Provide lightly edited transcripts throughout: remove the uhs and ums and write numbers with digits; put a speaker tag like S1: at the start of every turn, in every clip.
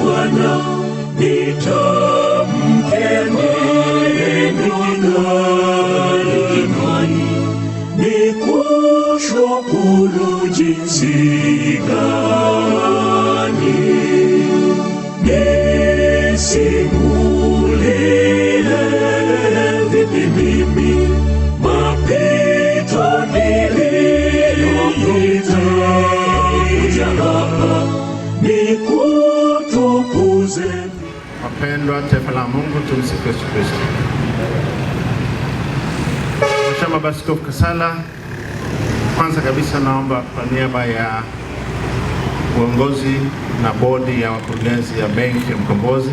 S1: Bwana, nitamkeni imani, nikushukuru jinsi gani, nisimulie vipi mimi mapito niliyopita, kuja hapa nikutukuze.
S2: Wapendwa taifa la Mungu, tumsifu Yesu Kristo. Mhashamu Baba Askofu Kasala, kwanza kabisa naomba kwa niaba ya uongozi na bodi ya wakurugenzi ya Benki ya Mkombozi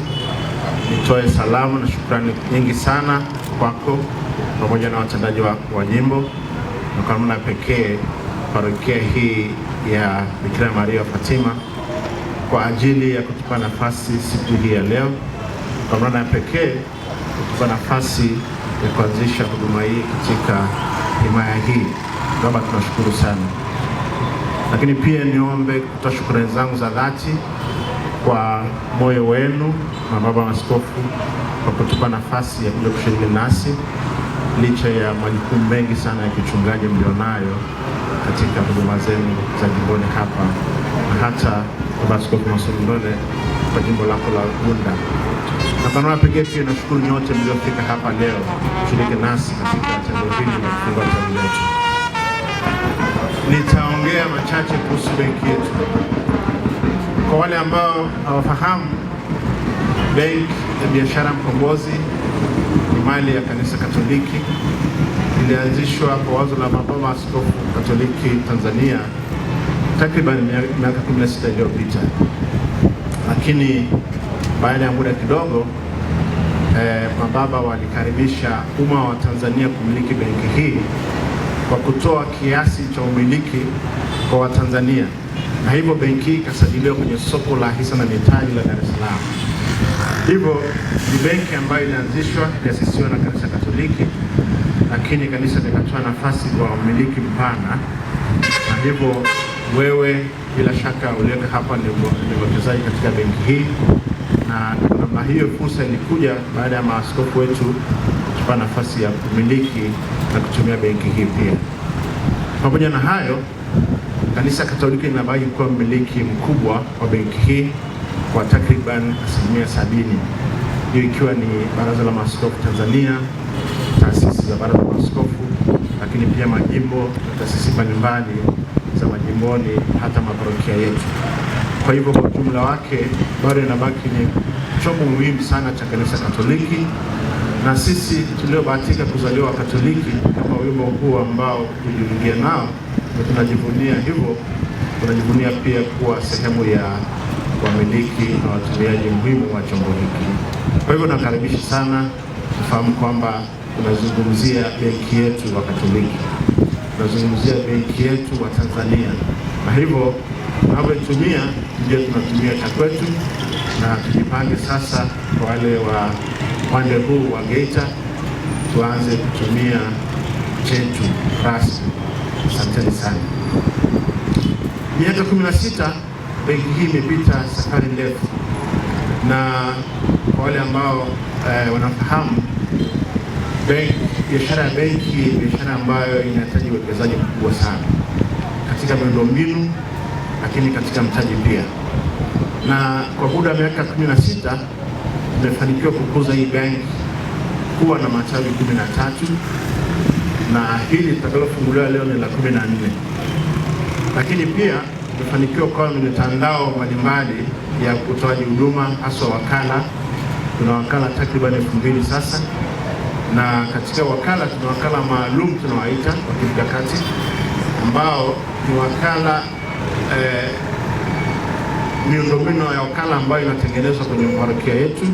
S2: nitoe salamu na shukrani nyingi sana kwako pamoja na watendaji wa jimbo, na kwa namna pekee parokia hii ya Bikira Maria Fatima kwa ajili ya kutupa nafasi siku hii ya leo, kwa namna pekee kutupa nafasi ya kuanzisha huduma hii katika himaya hii. Baba, tunashukuru sana. Lakini pia niombe kutoa shukrani zangu za dhati kwa moyo wenu na baba askofu kwa kutupa nafasi ya kuja kushiriki nasi licha ya majukumu mengi sana ya kichungaji mlionayo katika huduma zenu za jimboni hapa, na hata baba askofu Masondole kwa jimbo lako la Bunda. Na kwa namna pekee pia nashukuru nyote mliofika hapa leo kushiriki nasi katika tendo hili la kufungua tawi letu. Nitaongea machache kuhusu benki yetu. Kwa wale ambao hawafahamu, Benki ya Biashara Mkombozi ni mali ya Kanisa Katoliki. Ilianzishwa kwa wazo la Baba Askofu Katoliki Tanzania takriban miaka 16 iliyopita. Lakini baada ya muda kidogo, mababa walikaribisha umma wa Tanzania kumiliki benki hii kwa kutoa kiasi cha umiliki kwa Watanzania, na hivyo benki hii ikasajiliwa kwenye soko la hisa na mitaji la Dar es Salaam. Hivyo ni benki ambayo ilianzishwa kiasisiwa na Kanisa Katoliki, lakini kanisa likatoa nafasi kwa umiliki mpana, na hivyo wewe bila shaka uliweka hapa ni mwekezaji katika benki hii, na namna hiyo fursa ilikuja baada ya maaskofu wetu kuchukua nafasi ya kumiliki na kutumia benki hii pia. Pamoja na hayo, Kanisa Katoliki linabaki kuwa mmiliki mkubwa wa benki hii kwa takriban 70%, hiyo ikiwa ni Baraza la Maaskofu Tanzania, taasisi za Baraza la Maaskofu, lakini pia majimbo na taasisi mbalimbali za majimboni, hata maparokia yetu. Kwa hivyo kwa jumla wake bado inabaki ni chombo muhimu sana cha Kanisa Katoliki, na sisi tuliobahatika kuzaliwa Katoliki kama wimbo huu ambao tuliingia nao, tunajivunia hivyo, tunajivunia pia kuwa sehemu ya wamiliki na watumiaji muhimu wa chombo hiki. Kwa hivyo nakaribisha sana kufahamu kwamba tunazungumzia benki yetu wa Katoliki, tunazungumzia benki yetu wa Tanzania, na hivyo tunavyotumia ndio tunatumia cha kwetu, na tujipange sasa kwa wale wa upande huu wa Geita tuanze kutumia chetu rasmi. Asanteni sana. Miaka 16 benki hii imepita safari ndefu, na kwa wale ambao wanafahamu, biashara ya benki ni biashara ambayo inahitaji uwekezaji mkubwa sana katika miundombinu, lakini katika mtaji pia. Na kwa muda wa miaka 16 tumefanikiwa kukuza hii benki kuwa na matawi 13, na hili litakalofunguliwa leo ni la 14. Lakini pia tumefanikiwa kwa mitandao mbalimbali ya kutoaji huduma, hasa wakala. Tuna wakala takriban 2000 sasa, na katika wakala tuna wakala maalum tunawaita wa kimkakati, ambao ni wakala miundombinu ya wakala ambayo inatengenezwa kwenye parokia yetu,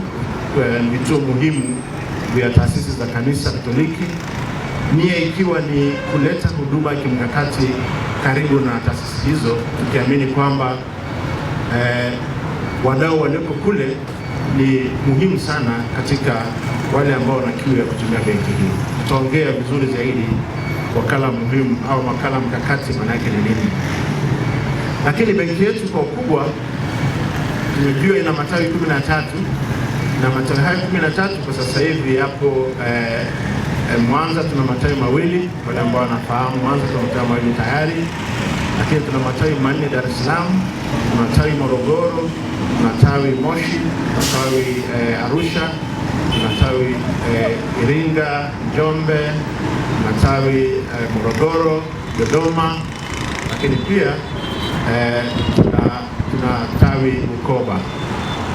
S2: vituo muhimu vya taasisi za Kanisa Katoliki, nia ikiwa ni kuleta huduma ya kimkakati karibu na taasisi hizo, tukiamini kwamba wadau walioko kule ni muhimu sana katika wale ambao wana kiu ya kutumia benki hii. Tutaongea vizuri zaidi wakala muhimu au wakala mkakati maana yake ni nini. Lakini benki yetu kwa ukubwa tumejua ina matawi 13 na matawi hayo 13 kwa sasa hivi yapo Mwanza tuna matawi mawili, wale ambao wanafahamu Mwanza tuna matawi mawili tayari, lakini tuna matawi 4 Dar es Salaam, tuna matawi Morogoro, tuna matawi Moshi, tuna matawi Arusha, tuna matawi Iringa, Njombe, tuna matawi Morogoro, Dodoma, lakini pia tuna tawi Bukoba.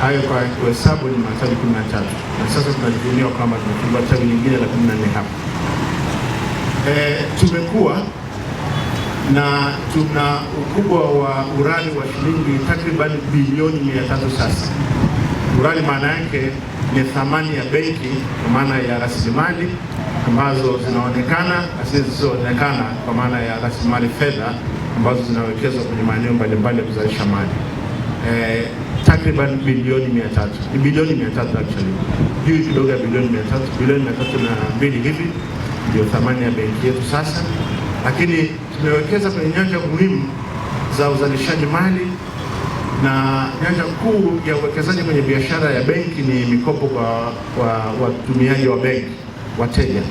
S2: Hayo kwa kuhesabu ni matawi 13, na sasa tunajivunia kwamba tumefungua tawi lingine la 14 hapa. Tumekuwa na tuna ukubwa wa urani wa shilingi takriban bilioni 300 sasa. Urani maana yake ni thamani ya benki kwa maana ya rasilimali ambazo zinaonekana na zisizoonekana kwa maana ya rasilimali fedha ambazo zinawekezwa kwenye maeneo mbalimbali ya kuzalisha mali. Takriban bilioni 300, ni bilioni 300 actually, juu kidogo ya bilioni 300, bilioni 302 hivi ndio thamani ya benki yetu sasa. Lakini tumewekeza kwenye nyanja muhimu za uzalishaji mali, na nyanja kuu ya uwekezaji kwenye biashara ya benki ni mikopo kwa watumiaji wa benki, wateja.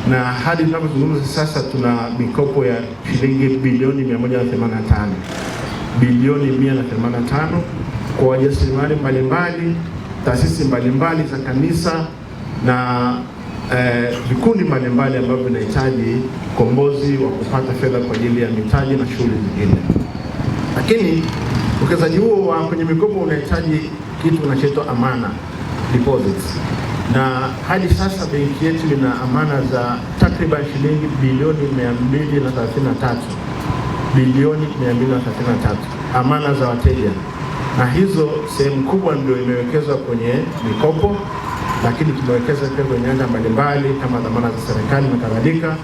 S2: Na hadi tunapozungumza sasa tuna mikopo ya shilingi bilioni 185, bilioni 185 kwa wajasiriamali mbalimbali, taasisi mbalimbali za kanisa na vikundi mbalimbali ambavyo vinahitaji ukombozi wa kupata fedha kwa ajili ya mitaji na shughuli zingine. Lakini uwekezaji huo wa kwenye mikopo unahitaji kitu kinachoitwa amana, deposits. Na hadi sasa benki yetu ina amana za takriban shilingi bilioni 233, bilioni 233 amana za wateja, na hizo sehemu kubwa ndio imewekezwa kwenye mikopo, lakini tumewekeza pia kwenye nyanja mbalimbali kama dhamana za serikali na kadhalika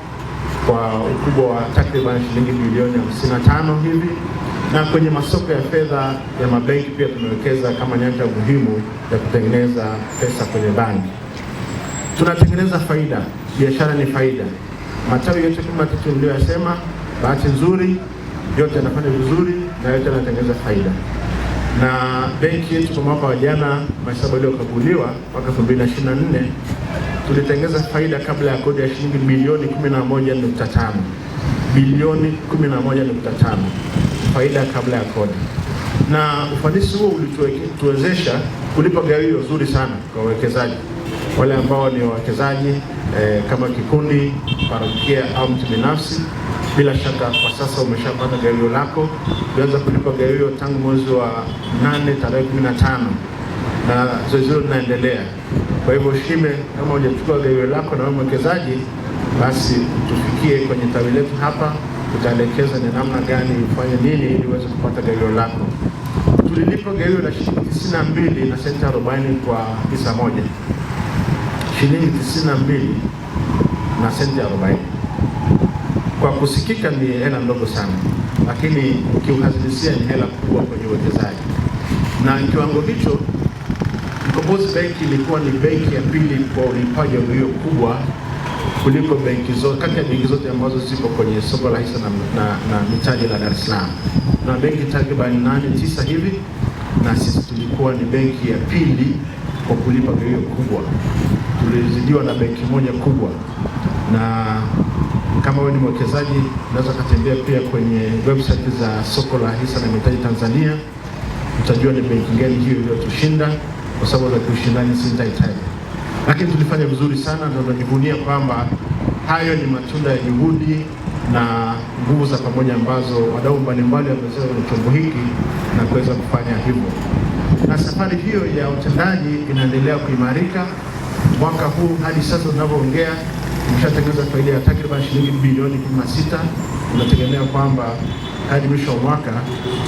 S2: kwa ukubwa wa takriban shilingi bilioni 55 hivi, na kwenye masoko ya fedha ya mabenki pia tumewekeza kama nyanja muhimu ya kutengeneza pesa kwenye banki. Tunatengeneza faida, biashara ni faida. Matawi yote kama niliyosema, bahati nzuri yote yanafanya vizuri na yote yanatengeneza faida. Na benki yetu kwa mwaka wa jana, mahesabu yaliyokaguliwa mwaka 2024, tulitengeneza faida kabla ya kodi ya shilingi bilioni 11.5, bilioni 11.5 faida kabla ya kodi. Na ufanisi huo ulituwezesha kulipa gawio zuri sana kwa wawekezaji wale ambao ni wawekezaji kama kikundi, parokia au mtu binafsi. Bila shaka kwa sasa umeshapata gawio lako. Ulianza kulipa gawio tangu mwezi wa 8 tarehe 15, na zoezi hilo linaendelea. Kwa hivyo shime, kama hujachukua gawio lako na wewe mwekezaji, basi tufikie kwenye tawi letu hapa, tutaelekeza ni namna gani ufanye nini ili uweze kupata gawio lako. Tulilipa gawio la shilingi 92 na senti 40 kwa hisa moja, shilingi 92 na senti 40. Kwa kusikika ni hela ndogo sana, lakini ukiuhazilisia ni hela kubwa kwenye uwekezaji. Na kiwango hicho, Mkombozi Benki ilikuwa ni benki ya pili kwa ulipaji wa gawio kubwa kuliko benki zote, kati ya benki zote ambazo ziko kwenye soko la hisa na mitaji la Dar es Salaam. Na benki takriban 8-9 hivi, na sisi tulikuwa ni benki ya pili kwa kulipa gawio kubwa. Tulizidiwa na benki moja kubwa. Na kama wewe ni mwekezaji, unaweza kutembea pia kwenye website za soko la hisa na mitaji Tanzania, utajua ni benki gani hiyo iliyotushinda, kwa sababu za kushindani sitahitaji. Lakini tulifanya vizuri sana, na tunajivunia kwamba hayo ni matunda ya juhudi na nguvu za pamoja ambazo wadau mbalimbali wameweza kwenye chombo hiki na kuweza kufanya hivyo. Na safari hiyo ya utendaji inaendelea kuimarika. Mwaka huu hadi sasa tunavyoongea tumeshatengeneza faida ya takriban shilingi bilioni 16. Tunategemea kwamba hadi mwisho wa mwaka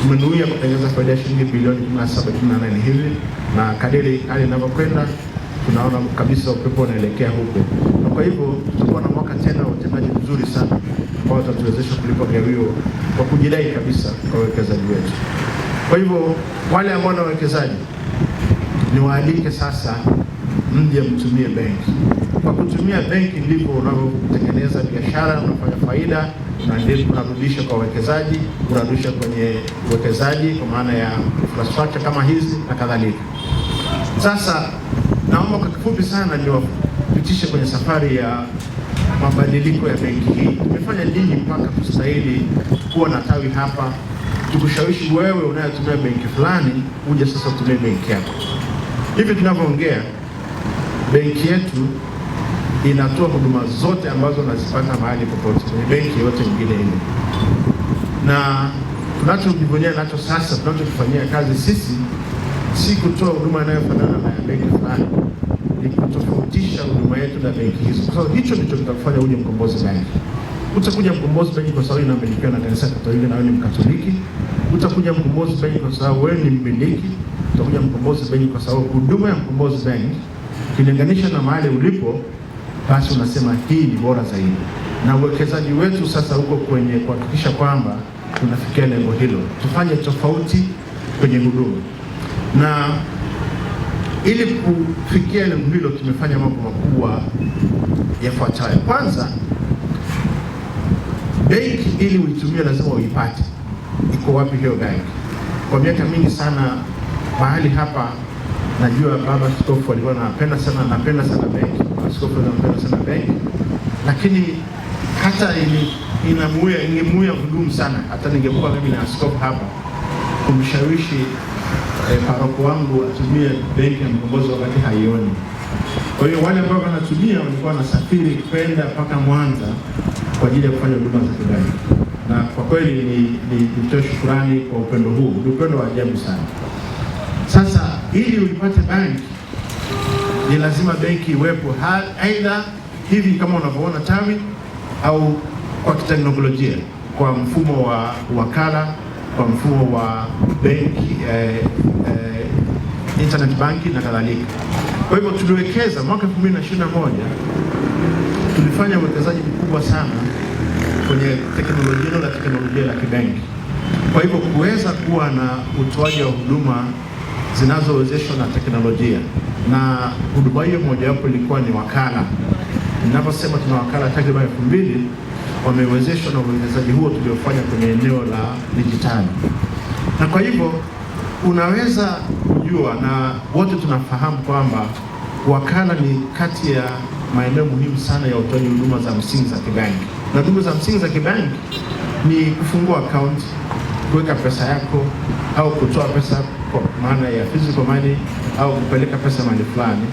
S2: tumenuia kutengeneza faida ya shilingi bilioni 17-18 hivi, na kadiri hali inavyokwenda tunaona kabisa upepo unaelekea huko. Na kwa hivyo tutakuwa na mwaka tena wa utendaji mzuri sana ambao utatuwezesha kulipa gawio kwa kujidai kabisa kwa wawekezaji wetu. Kwa hivyo wale ambao ni wawekezaji, niwaalike sasa mje mtumie benki. Kwa kutumia benki ndivyo unavyotengeneza biashara, unafanya faida unarudisha kwa wawekezaji, unarudisha kwenye uwekezaji kwa maana ya infrastructure kama hizi na kadhalika. Sasa naomba kwa kifupi sana niwapitishe kwenye safari ya mabadiliko ya benki hii. Tumefanya nini mpaka kustahili kuwa na tawi hapa, tukushawishi wewe unayetumia benki fulani uje sasa utumie benki yako. Hivi tunavyoongea, benki yetu inatoa huduma zote ambazo unazipata mahali popote kwenye benki yote nyingine ile, na tunachojivunia nacho sasa, tunachofanyia kazi sisi si kutoa huduma inayofanana na benki fulani, ni kutofautisha huduma yetu na benki hizo. Kwa sababu hicho ndicho kitakufanya uje Mkombozi Bank. Utakuja Mkombozi Bank kwa sababu inamilikiwa na kanisa Katoliki na wewe ni Mkatoliki. Utakuja Mkombozi Bank kwa sababu wewe ni mmiliki. Utakuja Mkombozi Bank kwa sababu huduma ya Mkombozi Bank ukilinganisha na mahali ulipo, basi unasema hii ni bora zaidi. Na uwekezaji wetu sasa huko kwenye kuhakikisha kwamba tunafikia lengo hilo, tufanye tofauti kwenye huduma. Na ili kufikia lengo hilo tumefanya mambo makubwa yafuatayo. Kwanza, benki ili uitumie lazima uipate. Iko wapi hiyo benki? Kwa miaka mingi sana mahali hapa najua baba askofu alikuwa anapenda sana benki. Askofu anapenda sana benki. Lakini hata ingemuia vigumu sana hata ningekuwa mimi na askofu hapa kumshawishi paroko wangu atumie benki ya Mkombozi wakati haioni. Kwa hiyo wale ambao wanatumia walikuwa wanasafiri kwenda mpaka Mwanza kwa ajili ya kufanya huduma za kibenki. Na kwa kweli nitoe shukrani kwa upendo huu. Ni upendo wa ajabu sana. Sasa ili uipate benki ni lazima benki iwepo, aidha hivi kama unavyoona tawi au kwa kiteknolojia, kwa mfumo wa wakala, kwa mfumo wa benki, internet banking na kadhalika. Kwa hivyo tuliwekeza mwaka 2021, tulifanya uwekezaji mkubwa sana kwenye teknolojia la kibenki. Kwa hivyo kuweza kuwa na utoaji wa huduma zinazowezeshwa na teknolojia, na huduma hiyo mojawapo ilikuwa ni wakala. Ninaposema tuna wakala takriban 2000 wamewezeshwa na uwekezaji huo tuliofanya kwenye eneo la dijitali. Na kwa hivyo unaweza kujua na wote tunafahamu kwamba wakala ni kati ya maeneo muhimu sana ya utoaji huduma za msingi za kibenki. Na huduma za msingi za kibenki ni kufungua account, kuweka pesa yako au kutoa pesa kwa maana ya physical money, au kupeleka pesa mahali fulani,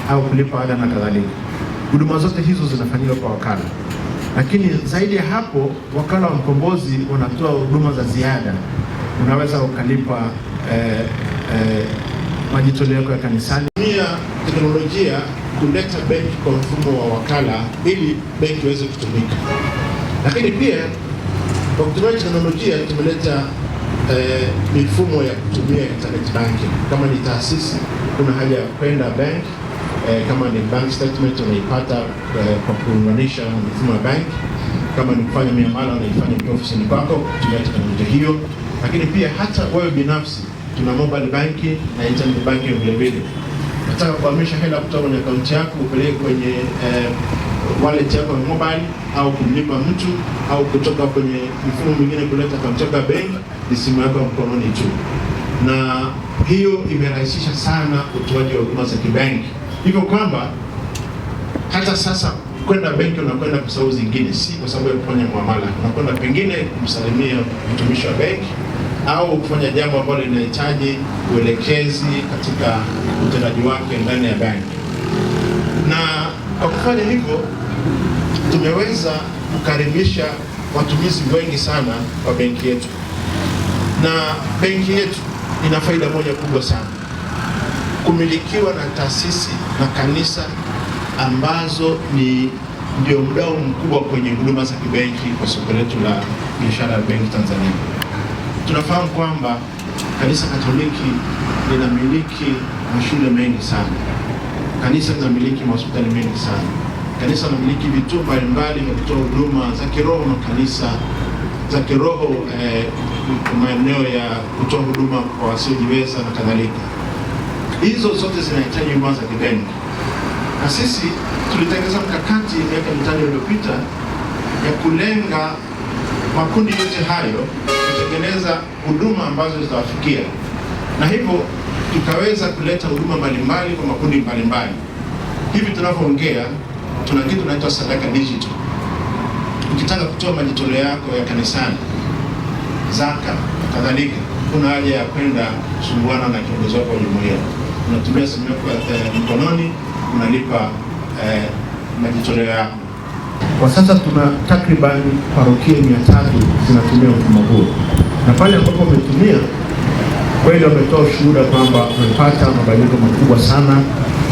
S2: au kulipa ada na kadhalika. Huduma zote hizo zinafanyika kwa wakala. Lakini zaidi ya hapo, wakala wa Mkombozi unatoa huduma za ziada. Unaweza ukalipa majitoleo yako ya kanisani. Tumia teknolojia kuleta benki kwa mfumo wa wakala ili benki iweze kutumika. Lakini pia kwa kutumia teknolojia tumeleta mifumo ya kutumia internet banking. Kama ni taasisi, kuna haja ya kwenda bank, kama ni bank statement unaipata kwa kuunganisha mifumo ya bank. Kama ni kufanya miamala unaifanya kwa ofisini kwako kutumia teknolojia hiyo. Lakini pia hata wewe binafsi tuna mobile banking na internet banking vile vile. Nataka kuhamisha hela kutoka kwenye akaunti yako upeleke kwenye wallet yako ya mobile, au kumlipa mtu, au kutoka kwenye mifumo mingine kuleta akaunti yako ya benki ni simu yako ya mkononi tu. Na hiyo imerahisisha sana utoaji wa huduma za kibenki. Hivyo kwamba hata sasa kwenda benki unakwenda kwa sababu zingine, si kwa sababu ya kufanya muamala. Unakwenda pengine kumsalimia mtumishi wa benki au kufanya jambo ambalo linahitaji uelekezi katika utendaji wake ndani ya benki. Na kwa kufanya hivyo tumeweza kukaribisha watumizi wengi sana wa benki yetu. Na benki yetu ina faida moja kubwa sana, kumilikiwa na taasisi na kanisa ambazo ndio mdau mkubwa kwenye huduma za kibenki kwa soko letu la biashara ya benki Tanzania. Tunafahamu kwamba kanisa Katoliki linamiliki mashule mengi sana. Kanisa linamiliki hospitali mengi sana. Kanisa linamiliki vituo mbalimbali vya kutoa huduma za kiroho na kanisa za kiroho, maeneo ya kutoa huduma kwa wasiojiweza na kadhalika. Hizo zote zinahitaji huduma za kibenki. Na sisi tulitengeneza mkakati miaka mitano iliyopita ya kulenga makundi yote hayo kutengeneza huduma ambazo zitawafikia, na hivyo tukaweza kuleta huduma mbalimbali kwa makundi mbalimbali. Hivi tunavyoongea tuna kitu tunaitwa Sadaka Digital. Ukitaka kutoa majitoleo yako ya kanisani, zaka, kadhalika, kuna haja ya kwenda kusumbuana na kiongozi wako wa jumuiya. Unatumia simu yako mkononi, unalipa majitoleo yako. Kwa sasa tuna takriban parokia 300 zinatumia mfumo huu, na pale ambapo wametumia kweli wametoa ushuhuda kwamba wamepata mabadiliko makubwa sana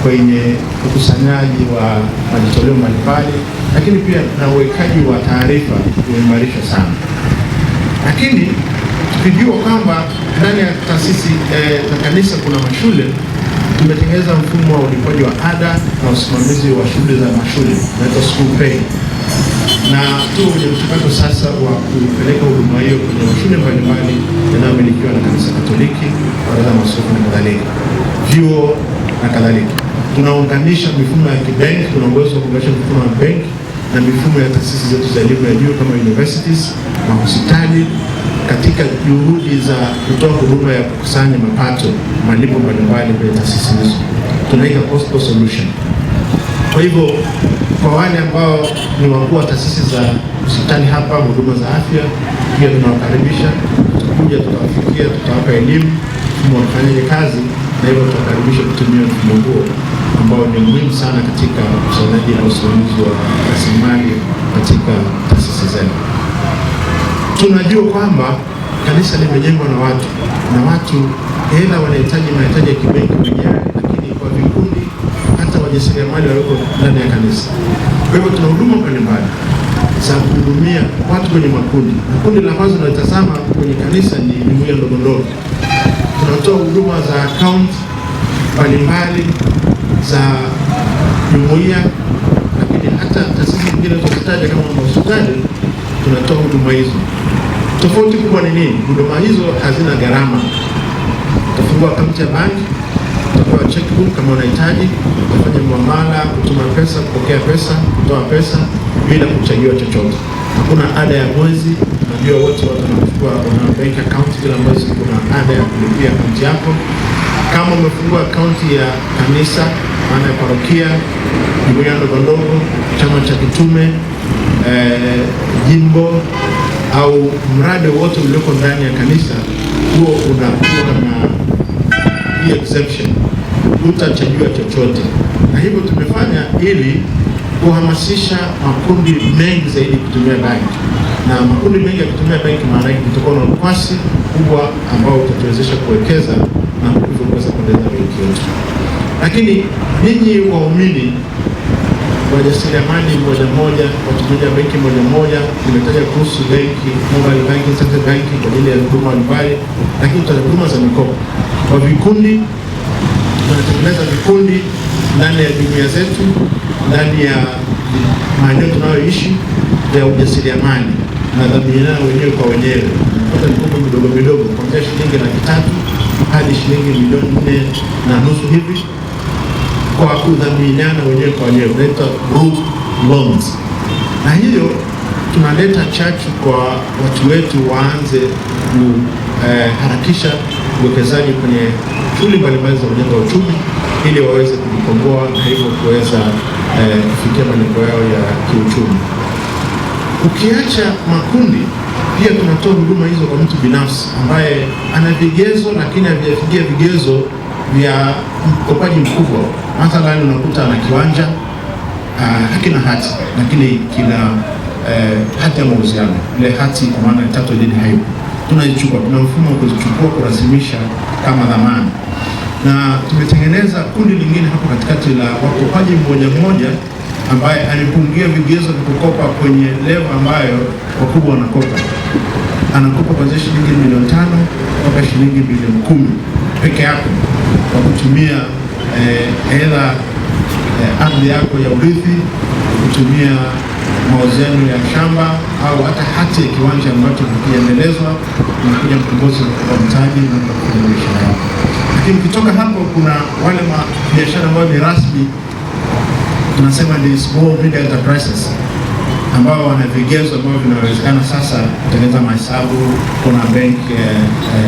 S2: kwenye ukusanyaji wa majitoleo mbalimbali, lakini pia na uwekaji wa taarifa umeimarishwa sana. Lakini tukijua kwamba ndani ya taasisi za kanisa kuna mashule, tumetengeneza mfumo wa ulipaji wa ada na usimamizi wa shughuli za mashule, naitwa school pay, na tu kwenye mchakato sasa wa kupeleka huduma hiyo kwenye mashule mbalimbali yanayomilikiwa na kanisa Katoliki, baraza la maaskofu na kadhalika, vyuo na kadhalika. Tunaunganisha mifumo ya kibenki, tuna uwezo wa kuunganisha mifumo ya benki na mifumo ya taasisi zetu za elimu ya juu kama universities, mahospitali, katika juhudi za kutoa huduma ya kukusanya mapato, malipo mbalimbali kwenye taasisi hizo. Tunaita postal solution. Kwa hivyo kwa wale ambao ni wakuu wa taasisi za hospitali hapa, huduma za afya, pia tunawakaribisha, tutakuja, tutawafikia, tutawapa elimu mfumo wa kufanyaje kazi, na hivyo tutakaribisha kutumia mfumo huo ambao ni muhimu sana katika ukusanyaji na usimamizi wa rasilimali katika taasisi zetu. Tunajua kwamba kanisa limejengwa na watu hela wanahitaji mahitaji ya kibenki wenyewe, lakini kwa vikundi, hata wajasiriamali walioko ndani ya kanisa. Kwa hivyo tuna huduma mbalimbali za kuhudumia watu kwenye makundi. Kundi la kwanza tunalitazama kwenye kanisa ni jumuiya ndogo ndogo. Tunatoa huduma za account mbalimbali za jumuiya, lakini hata taasisi nyingine tunazitaja kama hospitali, tunatoa huduma hizo. Tofauti kubwa ni nini? Huduma hizo hazina gharama. Utafungua akaunti ya banki, utapewa checkbook kama unahitaji, utafanya muamala, kutuma pesa, kupokea pesa, kutoa pesa bila kuchajiwa chochote. Hakuna ada ya mwezi. Najua wote wanachukua wana bank account kila mwezi, kuna ada ya kulipia akaunti yako. Kama umefungua akaunti ya kanisa, maana ya parokia, jumuiya ndogo ndogo, chama cha kitume, jimbo au mradi wote ulioko ndani ya kanisa, huo unakuwa na exemption, utachajiwa chochote. Na hivyo tumefanya ili kuhamasisha makundi mengi zaidi kutumia benki, na makundi mengi ya kutumia benki maana yake kutakuwa na ukwasi kubwa ambao utatuwezesha kuwekeza na hivyo kuweza kuendeleza benki yetu. Lakini ninyi waumini, wajasiriamali moja moja, watumiaji benki moja moja, nimetaja kuhusu benki, mobile banking, central banking kwa ajili ya huduma mbalimbali, lakini tuna huduma za mikopo kwa vikundi. Tunatengeneza vikundi ndani ya jumuiya zetu, ndani ya maeneo tunayoishi ya ujasiriamali, na dhaminiana wenyewe kwa wenyewe. Kupata mikopo midogo midogo kuanzia shilingi 300,000 hadi shilingi 4.5 milioni hivi, kwa kudhaminiana wenyewe kwa wenyewe, tunaita group loans. Na hiyo tunaleta chachu kwa watu wetu waanze kuharakisha uwekezaji kwenye shughuli mbalimbali za ujenzi wa uchumi, ili waweze kujikomboa na hivyo kuweza kufikia malengo yao ya kiuchumi. Ukiacha makundi, pia tunatoa huduma hizo kwa mtu binafsi ambaye ana vigezo lakini havijafikia vigezo vya mkopaji mkubwa. Mathalan, unakuta ana kiwanja hakina hati, lakini kina hati ya mauziano. Ile hati kwa maana title deed haipo, tunaichukua. Tuna mfumo wa kuzichukua, kurasimisha kama dhamana, na tumetengeneza kundi lingine hapo katikati la wakopaji mmoja mmoja ambaye alipungia vigezo vya kukopa kwenye level ambayo wakubwa wanakopa. Anakopa kuanzia shilingi 500,000 mpaka shilingi 10,000 peke yako, kwa kutumia hela ardhi yako ya urithi, kutumia mauziano ya shamba au hata hati ya kiwanja ambacho kikiendelezwa na kuja mkombozi wa mtaji na kufanya biashara yako. Lakini ukitoka hapo, kuna wale biashara ambayo ni rasmi, tunasema ni small medium enterprises. ambao wana vigezo ambavyo vinawezekana sasa kutengeneza mahesabu, kuna benki,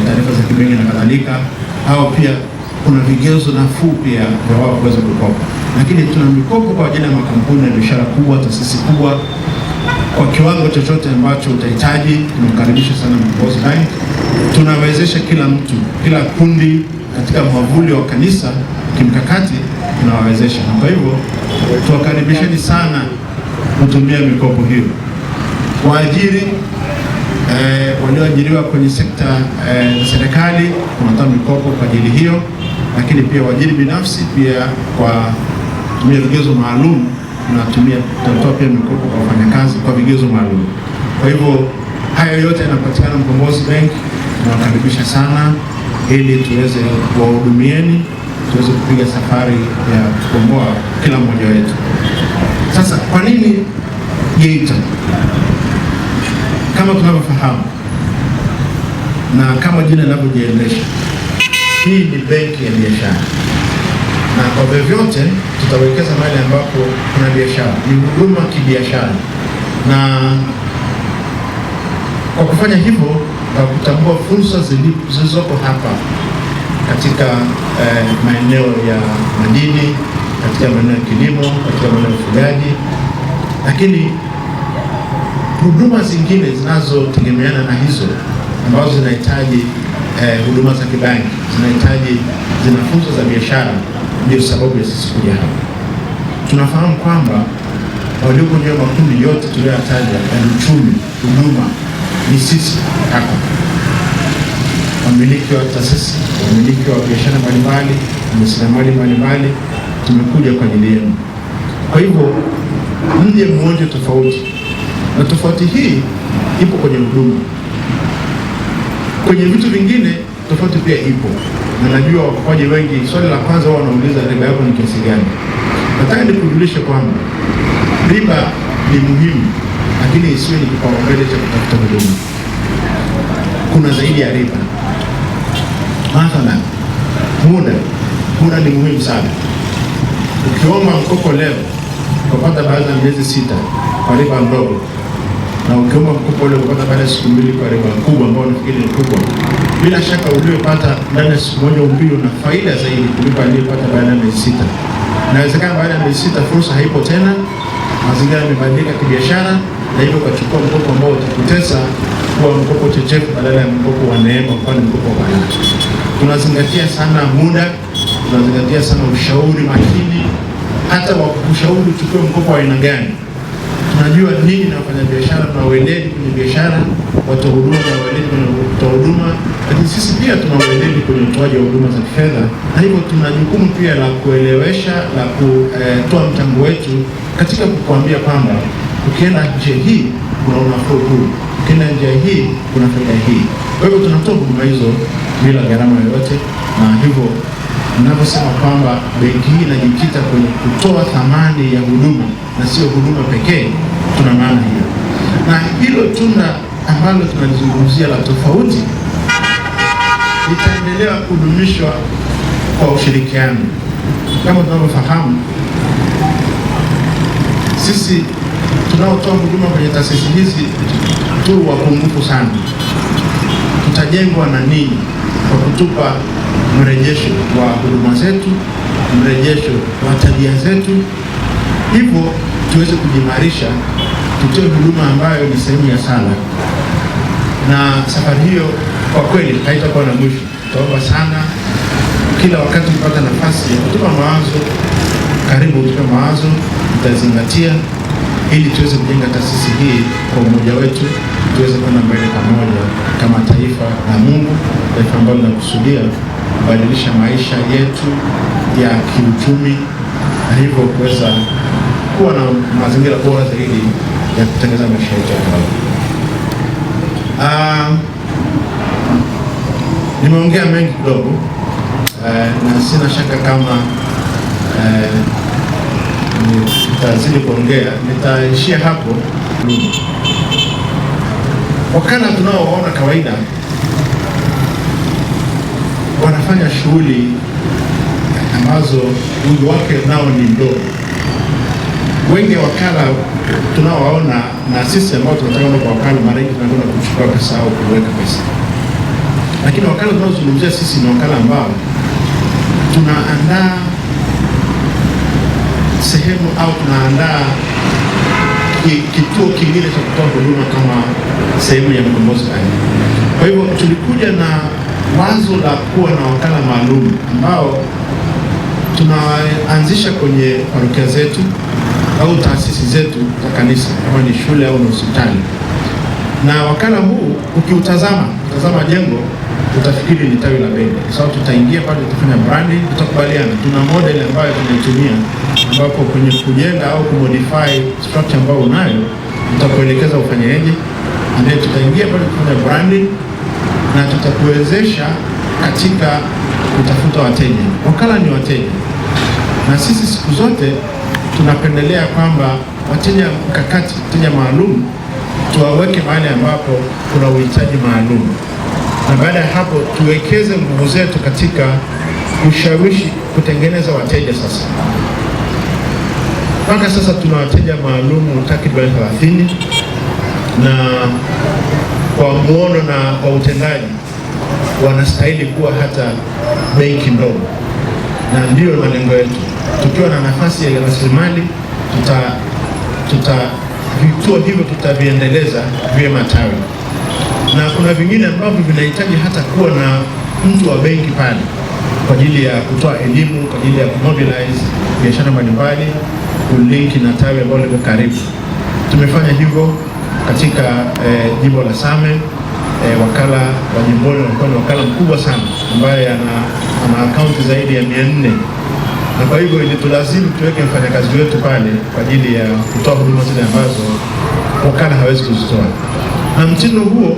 S2: taarifa za kibenki na kadhalika, au pia kuna vigezo nafuu pia vya wao kuweza kukopa. Lakini tuna mikopo kwa ajili ya makampuni na biashara kubwa, taasisi kubwa, kwa kiwango chochote ambacho utahitaji. Tunakaribisha sana Mkombozi Bank. Tunawezesha kila mtu, kila kundi katika mwavuli wa kanisa kimkakati tunawawezesha. Kwa hivyo tuwakaribisheni sana kutumia mikopo hiyo. Waajiri walioajiriwa kwenye sekta za serikali tunatoa mikopo kwa ajili hiyo, lakini pia waajiri binafsi pia kwa kutumia vigezo maalum tunatoa pia mikopo kwa wafanyakazi kwa vigezo maalum. Kwa hivyo haya yote yanapatikana Mkombozi Bank. Tunawakaribisha sana ili tuweze kuwahudumieni, tuweze kupiga safari ya kukomboa kila mmoja wetu. Sasa kwa nini Geita? Kama tunavyofahamu na kama jina linavyojieleza, hii ni benki ya biashara, na kwa vyovyote tutawekeza mahali ambapo kuna biashara, ni huduma kibiashara. Na kwa kufanya hivyo, kwa kutambua fursa zilizoko hapa katika maeneo ya madini, katika maeneo ya kilimo, katika maeneo ya ufugaji, lakini huduma zingine zinazotegemeana na hizo ambazo zinahitaji huduma za kibanki, zina fursa za biashara. Ndio sababu ya sisi kuja hapa. Tunafahamu kwamba walioko kwenye makundi yote tuliyotaja ya uchumi, huduma, ni sisi hapa, wamiliki wa taasisi, wamiliki wa biashara mbalimbali, wajasiriamali mbalimbali, tumekuja kwa ajili yenu. Kwa hivyo mje mmoja tofauti, na tofauti hii ipo kwenye huduma. Kwenye vitu vingine tofauti pia ipo, na najua wakopaji wengi swali la kwanza wao wanauliza riba yako ni kiasi gani. Nataka nikujulishe kwamba riba ni muhimu, lakini isiwe ni kipaumbele cha kutafuta huduma. Kuna zaidi ya riba. Mathalan, muda ni muhimu sana. Ukiomba mkopo leo kupata baada ya miezi 6 kwa riba ndogo, na ukiomba mkopo leo kupata baada ya siku 2 kwa riba kubwa ambayo nafikiri ni kubwa, bila shaka uliopata ndani ya siku moja au mbili una faida zaidi kuliko aliyepata baada ya miezi 6. Inawezekana baada ya miezi 6 fursa haipo tena, mazingira yamebadilika kibiashara, na hivyo ukachukua mkopo ambao utakutesa kuwa mkopo chechefu badala ya mkopo wa neema, kwa mkopo wa baraka. Tunazingatia sana muda, tunazingatia sana ushauri makini, hata wa kushauri uchukue mkopo wa aina gani. Tunajua nini na wafanya biashara, tuna weledi kwenye biashara, watoa huduma na weledi kwenye kutoa huduma, lakini sisi pia tuna weledi kwenye utoaji wa huduma za kifedha, na hivyo tuna jukumu pia la kuelewesha, la kutoa mchango wetu katika kukuambia kwamba ukienda njia hii kuna unafuu huu, ukienda njia hii kuna faida hii. Kwa hivyo tunatoa huduma hizo bila gharama yoyote, na hivyo ninaposema kwamba benki hii inajikita kwenye kutoa thamani ya huduma na sio huduma pekee, tuna maana hiyo. Na hilo tunda ambalo tunalizungumzia la tofauti litaendelea kudumishwa kwa ushirikiano. Kama tunavyofahamu, sisi tunaotoa huduma kwenye taasisi hizi tu wapungufu sana. Tutajengwa na ninyi kwa kutupa mrejesho wa huduma zetu, mrejesho wa tabia zetu, hivyo tuweze kujimarisha, tutoe huduma ambayo ni sehemu ya sala. Na safari hiyo kwa kweli haitakuwa na mwisho. Tutaomba sana kila wakati kupata nafasi ya kutupa mawazo, karibu kutupa mawazo, tutazingatia ili tuweze kujenga taasisi hii kwa umoja wetu, tuweze kwenda mbele pamoja kama taifa la Mungu, taifa ambalo linakusudia kubadilisha maisha yetu ya kiuchumi, na hivyo kuweza kuwa na mazingira bora zaidi ya kutengeneza maisha yetu ya kawaida. Nimeongea mengi kidogo, na sina shaka kama nitazidi kuongea, nitaishia hapo. Wakala tunaoona kawaida wanafanya shughuli ambazo wingi wake nao ni mdogo, wengi wakala tunaowaona na sisi ambao tunataka kwa wakala mara nyingi tunaenda kuchukua pesa au kuweka pesa. Lakini wakala tunaozungumzia sisi ni wakala ambao tunaandaa sehemu au tunaandaa kituo kingine cha kutoa huduma kama sehemu ya Mkombozi Bank. Kwa hivyo tulikuja na wazo la kuwa na wakala maalum ambao tunaanzisha kwenye parokia zetu au taasisi zetu za kanisa kama ni shule au hospitali. Na wakala huu ukiutazama jengo utafikiri ni tawi la benki. Sababu tutaingia pale, tutafanya branding, tutakubaliana. Tuna model ambayo tunaitumia ambapo kwenye kujenga au kumodify structure ambayo unayo tutakuelekeza ufanyeje. Ndio tutaingia pale kufanya branding na tutakuwezesha katika kutafuta wateja. Wakala ni wateja. Na sisi siku zote tunapendelea kwamba wateja mkakati, wateja maalum tuwaweke mahali ambapo kuna uhitaji maalum. Na baada ya hapo tuwekeze nguvu zetu katika kushawishi kutengeneza wateja. Sasa mpaka sasa tuna wateja maalum takriban 30 na kwa muono na kwa utendaji wanastahili kuwa hata benki ndogo, na ndio malengo yetu. Tukiwa na nafasi ya rasilimali vituo hivyo tutaviendeleza viwe matawi, na kuna vingine ambavyo vinahitaji hata kuwa na mtu wa benki pale kwa ajili ya kutoa elimu, kwa ajili ya kumobilize biashara mbalimbali, kulinki na tawi ambalo liko karibu. Tumefanya hivyo katika jimbo la Same. Wakala wa jimboni walikuwa ni wakala mkubwa sana ambaye ana akaunti zaidi ya 400, na kwa hivyo ilitulazimu tuweke mfanyakazi wetu pale kwa ajili ya kutoa huduma zile ambazo wakala hawezi kuzitoa. Na mtindo huo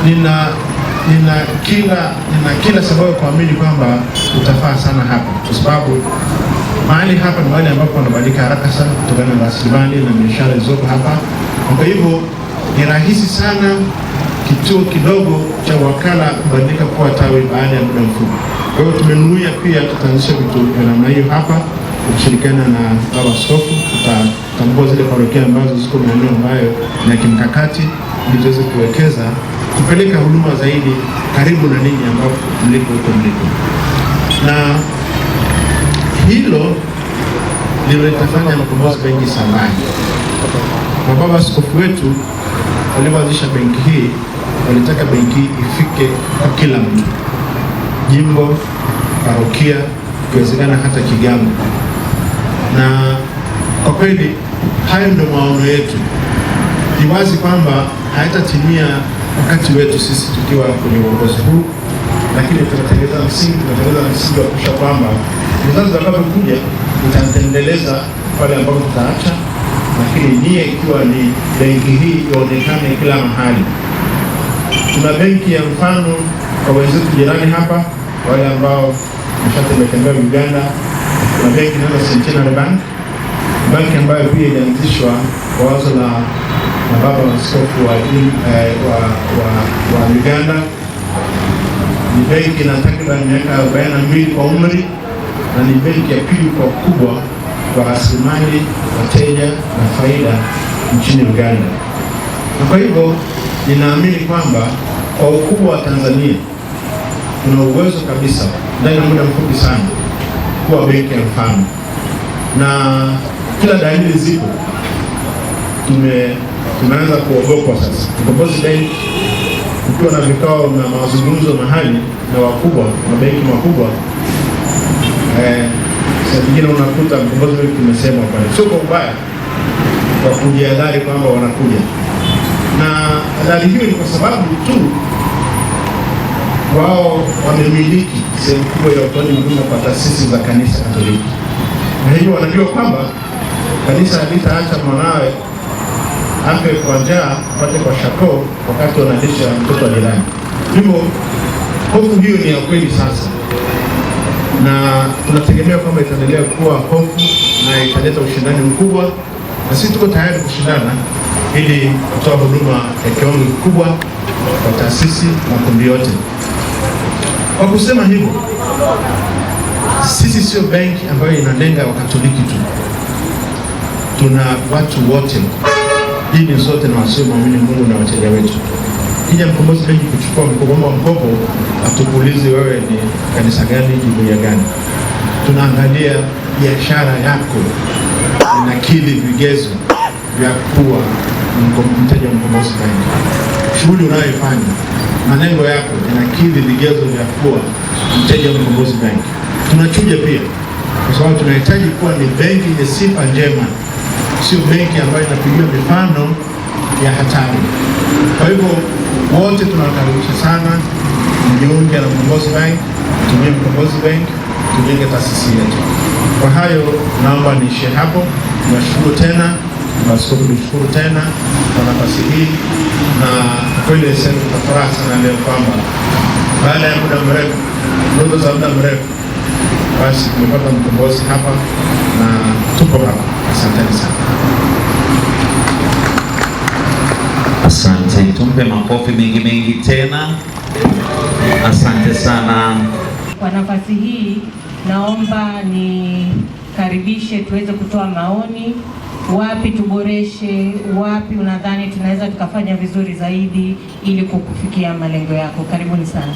S2: nina kila sababu kuamini kwamba utafaa sana hapa, kwa sababu mahali hapa ni mahali ambapo wanabadilika haraka sana kutokana na rasilimali na biashara zilizoko hapa. Kwa hivyo ni rahisi sana kituo kidogo cha wakala kubadilika kuwa tawi baada ya muda mfupi. Kwa hivyo tumenuia pia tutaanzisha vitu vya namna hiyo hapa, kushirikiana na baba askofu. Tutatambua zile parokia ambazo ziko maeneo ambayo ni ya kimkakati ili tuweze kuwekeza kupeleka huduma zaidi karibu na ninyi ambapo mliko. Na hilo ndilo litafanya Mkombozi Benki sambani. Na baba askofu wetu walipoanzisha benki hii walitaka benki ifike kwa kila mtu, jimbo, parokia, ikiwezekana hata Kigambo. Na kwa kweli hayo ndio maono yetu. Ni wazi kwamba haitatimia wakati wetu sisi tukiwa kwenye uongozi huu, lakini tunatengeneza msingi wa kusha kwamba vizazi vitakavyokuja tutaendeleza pale ambapo tutaacha, lakini nia ikiwa ni benki hii ionekane kila mahali. Tuna benki ya mfano kwa wenzetu jirani hapa, wale ambao mshatembea Uganda. Kuna benki inaitwa Centenary Bank, banki ambayo pia ilianzishwa kwa wazo la baba askofu wa Uganda. Ni benki na takriban miaka 42 kwa umri, na ni benki ya pili kwa kubwa kwa rasilimali, wateja na faida nchini Uganda. Na kwa hivyo ninaamini kwamba kwa ukubwa wa Tanzania tuna uwezo kabisa ndani ya muda mfupi sana kuwa benki ya mfano, na kila dalili zipo. Tumeanza kuogopwa sasa. Mkombozi Benki ukiwa na vikao na mazungumzo mahali na wakubwa na benki makubwa, sasa nyingine unakuta Mkombozi Benki tumesema pale, sio kwa ubaya, kwa kujihadhari kwamba wanakuja. Na hadhari hiyo ni kwa sababu tu wao wamemiliki sehemu kubwa ya utoaji huduma kwa taasisi za kanisa Katoliki, na hivyo wanajua kwamba kanisa halitaacha mwanawe afe kwa njaa apate kwa shako wakati wanalisha mtoto wa jirani. Hivyo hofu hiyo ni ya kweli sasa, na tunategemea kwamba itaendelea kuwa hofu na italeta ushindani mkubwa, na sisi tuko tayari kushindana ili kutoa huduma ya kiwango kikubwa kwa taasisi na kundi yote. Kwa kusema hivyo, sisi sio benki ambayo inalenga Wakatoliki tu. tuna watu wote, dini zote na wasioamini Mungu na wateja wetu. Kija Mkombozi Benki kuchukua mkopo, atukuulize wewe ni kanisa gani, jumuiya gani. Tunaangalia biashara yako inakidhi vigezo vya kuwa mteja wa Mkombozi Benki. Shughuli unayoifanya, malengo yako yanakidhi vigezo vya kuwa mteja wa Mkombozi Benki. Tunachuja pia kwa sababu tunahitaji kuwa ni benki yenye sifa njema, sio benki ambayo inapigiwa mifano ya hatari. Kwa hivyo wote tunawakaribisha sana mjiunge na Mkombozi Bank, tumie Mkombozi Bank, tujenge taasisi yetu. Kwa hayo naomba niishie hapo. Nashukuru tena Askofu, nishukuru tena kwa nafasi hii, na kweli sasa tutafurahi sana leo kwamba baada ya muda mrefu, ndoto za muda mrefu, basi tumepata Mkombozi hapa na tupo hapa. Asanteni sana.
S3: Asante, tumpe makofi mengi mengi tena. Asante sana
S4: kwa nafasi hii. Naomba nikaribishe tuweze kutoa maoni, wapi tuboreshe, wapi unadhani tunaweza tukafanya vizuri zaidi ili kukufikia malengo yako. Karibuni sana.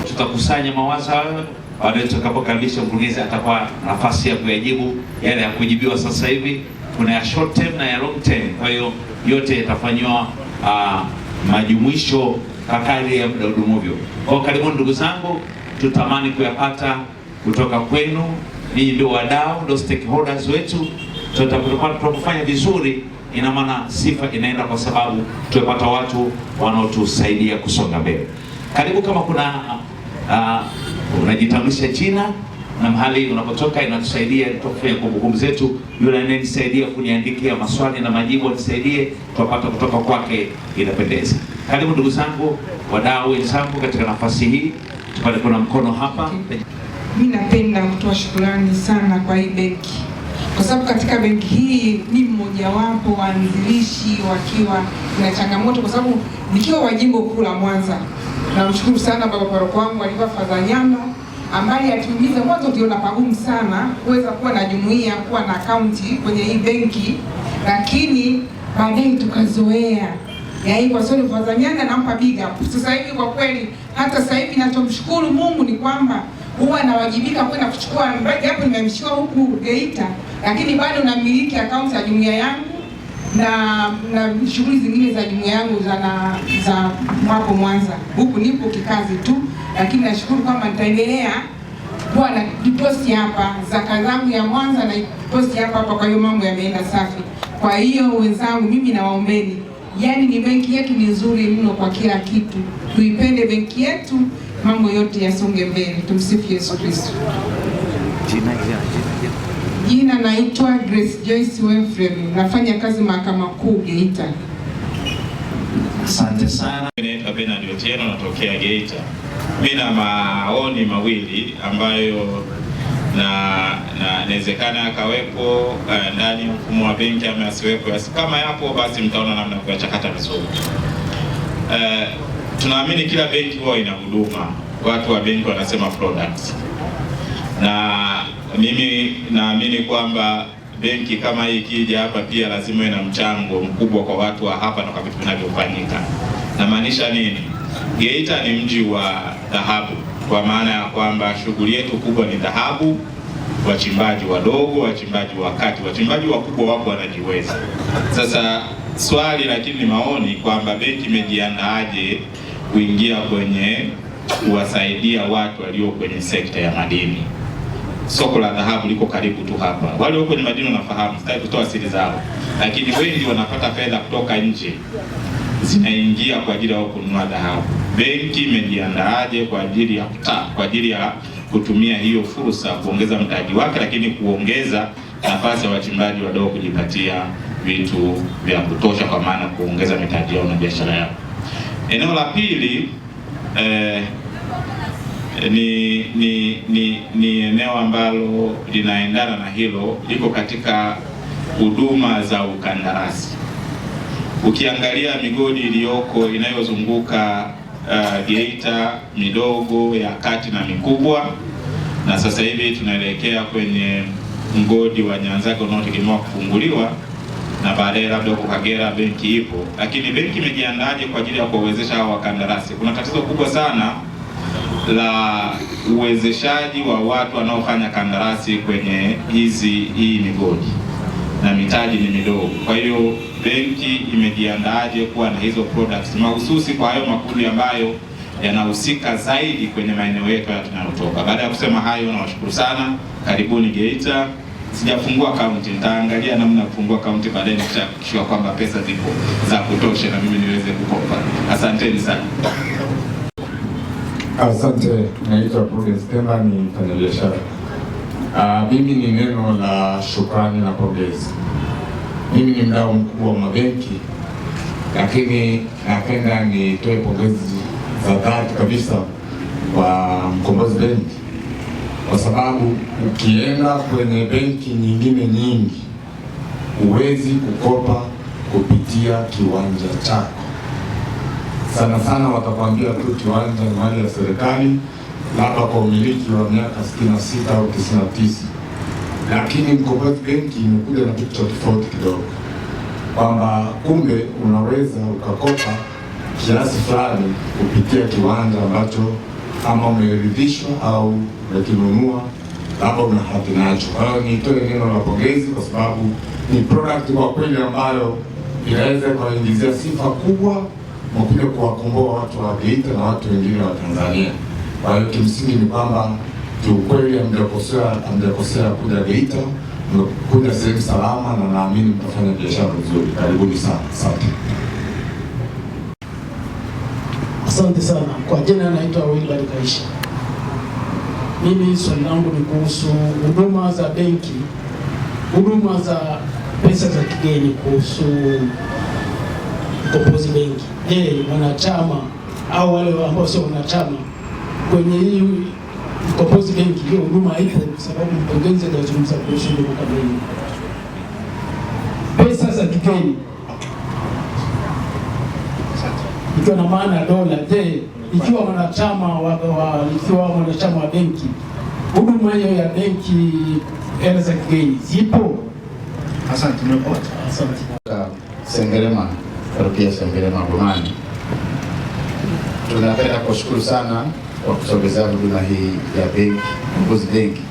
S3: Tutakusanya mawazo hayo, baadaye tutakapokaribisha mkurugenzi atakuwa nafasi ya kuyajibu yale ya kujibiwa sasa hivi. Kuna ya short term na ya long term, kwa hiyo yote yatafanywa majumuisho kadri ya muda udumuvyo. Kwa karibuni ndugu zangu, tutamani kuyapata kutoka kwenu. Ninyi ndio wadau, ndio stakeholders wetu. Tunapofanya vizuri, ina maana sifa inaenda kwa sababu tumepata watu wanaotusaidia kusonga mbele. Karibu, kama kuna unajitambulisha jina na mahali unapotoka, inatusaidia kufanya kumbukumbu zetu. Yule anayenisaidia kuniandikia maswali na majibu anisaidie tupata kutoka kwake, inapendeza. Karibu ndugu zangu, wadau wenzangu katika nafasi hii. Tupate kuna mkono hapa.
S5: Mimi napenda kutoa shukrani sana kwa hii benki, kwa sababu katika benki hii ni mmojawapo waanzilishi wakiwa na changamoto, kwa sababu nikiwa wa jimbo kuu la Mwanza, namshukuru sana baba paroko wangu alikuwa Father Nyama, ambaye atumiza mwanzo ukiona pagumu sana kuweza kuwa na jumuiya, kuwa na akaunti kwenye hii benki, lakini baadaye tukazoea. Yaani kwa sababu Father Nyama nampa big up. Sasa hivi kwa kweli, hata sasa hivi ninachomshukuru Mungu ni kwamba huwa anawajibika kwenda kuchukua mradi hapo, nimemshika huku Geita, lakini bado namiliki akaunti ya jumuiya yangu na shughuli zingine za jumuiya yangu za mwapo Mwanza. Huku nipo kikazi tu, lakini nashukuru kwamba nitaendelea kuwa na deposit hapa zaka zangu ya Mwanza na deposit hapa. Kwa hiyo mambo yameenda safi. Kwa hiyo wenzangu, mimi nawaombeni, yani ni benki yetu ni nzuri mno kwa kila kitu. Tuipende benki yetu, mambo yote yasonge mbele. Tumsifu Yesu Kristo. Jina naitwa Grace Joyce Wefrem, nafanya kazi Mahakama Kuu Geita.
S3: Asante sana.
S6: Naitwa Bernard Otieno, natokea Geita. Mimi na maoni mawili ambayo inawezekana akawepo ndani ya mfumo wa benki ama asiwepo. Kama yapo basi mtaona namna ya kuyachakata vizuri. Tunaamini kila benki huwa ina huduma. Watu wa benki wanasema products. Na mimi naamini kwamba benki kama hii ikija hapa pia lazima ina mchango mkubwa kwa watu wa hapa na kwa vitu vinavyofanyika. Na maanisha nini? Geita ni mji wa dhahabu, kwa maana ya kwamba shughuli yetu kubwa ni dhahabu, wachimbaji wadogo, wachimbaji wa kati, wachimbaji wakubwa wako wanajiweza. Sasa swali lakini ni maoni kwamba benki imejiandaaje kuingia kwenye kuwasaidia watu walio kwenye sekta ya madini. Soko la dhahabu liko karibu tu hapa. Wale wako kwenye madini wanafahamu, sitaki kutoa siri zao. Lakini wengi wanapata fedha kutoka nje, zinaingia kwa ajili ya kununua dhahabu. Benki imejiandaaje kwa ajili ya kutumia hiyo fursa kuongeza mtaji wake, lakini kuongeza nafasi ya wachimbaji wadogo kujipatia vitu vya kutosha, kwa maana kuongeza mitaji yao na biashara yao. Eneo la pili ni eneo ambalo linaendana na hilo, liko katika huduma za ukandarasi. Ukiangalia migodi iliyoko inayozunguka Geita, midogo, ya kati na mikubwa, na sasa hivi tunaelekea kwenye mgodi wa Nyanzaga unaotegemewa kufunguliwa na baadaye labda huko Kagera benki ipo, lakini benki imejiandaje kwa ajili ya kuwawezesha hao wakandarasi? Kuna tatizo kubwa sana la uwezeshaji wa watu wanaofanya kandarasi kwenye hii migodi na mitaji ni midogo. Kwa hiyo benki imejiandaje kuwa na hizo products mahususi kwa hayo makundi ambayo yanahusika zaidi kwenye maeneo yetu tunayotoka? Baada ya kusema hayo, nawashukuru sana, karibuni Geita. Sijafungua akaunti, nitaangalia namna ya kufungua akaunti baadaye nikishakishwa kwamba pesa zipo za kutosha na mimi niweze kukopa. Asanteni sana.
S7: Asante, naitwa Prudence Temba, ni mfanyabiashara. Mimi ni neno la shukrani na pongezi. Mimi ni mdau mkubwa wa mabenki, lakini napenda nitoe pongezi za dhati kabisa kwa Mkombozi Benki, kwa sababu ukienda kwenye benki nyingine nyingi huwezi kukopa kupitia kiwanja chako. Sana sana watakwambia tu kiwanja ni mali ya serikali, labda kwa umiliki wa miaka 66 au 99. Lakini Mkombozi Benki imekuja na kitu cha tofauti kidogo, kwamba kumbe unaweza ukakopa kiasi fulani kupitia kiwanja ambacho kama umeridhishwa au umekinunua labda una hati nacho. Kwa hiyo nitoe neno la pongezi, kwa sababu ni product kwa kweli ambayo inaweza kuwaingizia sifa kubwa na kuja kuwakomboa watu wa Geita na watu wengine wa Tanzania. Kwa hiyo kimsingi ni kwamba kiukweli hamjakosea kuja Geita, mmekuja sehemu salama na naamini mtafanya biashara nzuri. Karibuni sana. Asante.
S8: Asante sana. Kwa jina naitwa Wilbard Kaisha. Mimi swali langu ni kuhusu huduma za benki, huduma za pesa za kigeni kuhusu Mkombozi Benki. Je, wanachama au wale ambao sio wanachama kwenye hii Mkombozi Benki hiyo huduma ipo? Kwa sababu mkurugenzi hajazungumza kuhusu huduma kama hiyo. Pesa za kigeni ikiwa na maana dola. Je, ikiwa mwanachama wa benki, huduma hiyo ya benki hela za kigeni zipo?
S2: Asante. Nimepata.
S8: Asante.
S9: Sengerema, parokia Sengerema Bomani. Tunapenda kushukuru sana kwa kusogeza huduma hii ya benki, Mkombozi Benki.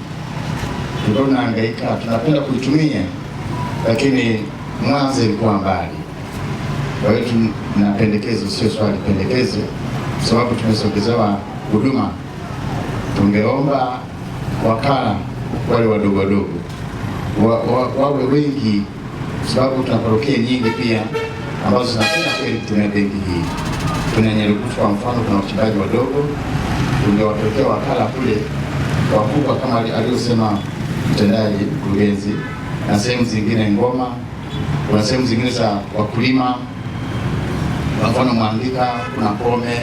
S9: Tunahangaika, tunapenda kuitumia, lakini mwanzo ilikuwa mbali. Kwa hiyo tuna pendekezo, sio swali, pendekezo, kwa sababu tumesogezewa huduma. Tungeomba wakala wale wadogo wadogo wawe wengi, kwa sababu tuna parokia nyingi pia ambazo zinapenda kweli kutumia benki hii. Tuna Nyarugusu kwa mfano, kuna wachimbaji wadogo, tungewatokea wakala kule wakubwa kama aliyosema mtendaji mkurugenzi, na sehemu zingine Ngoma, kuna sehemu zingine za wakulima, kwa mfano Mwandika, kuna Kome,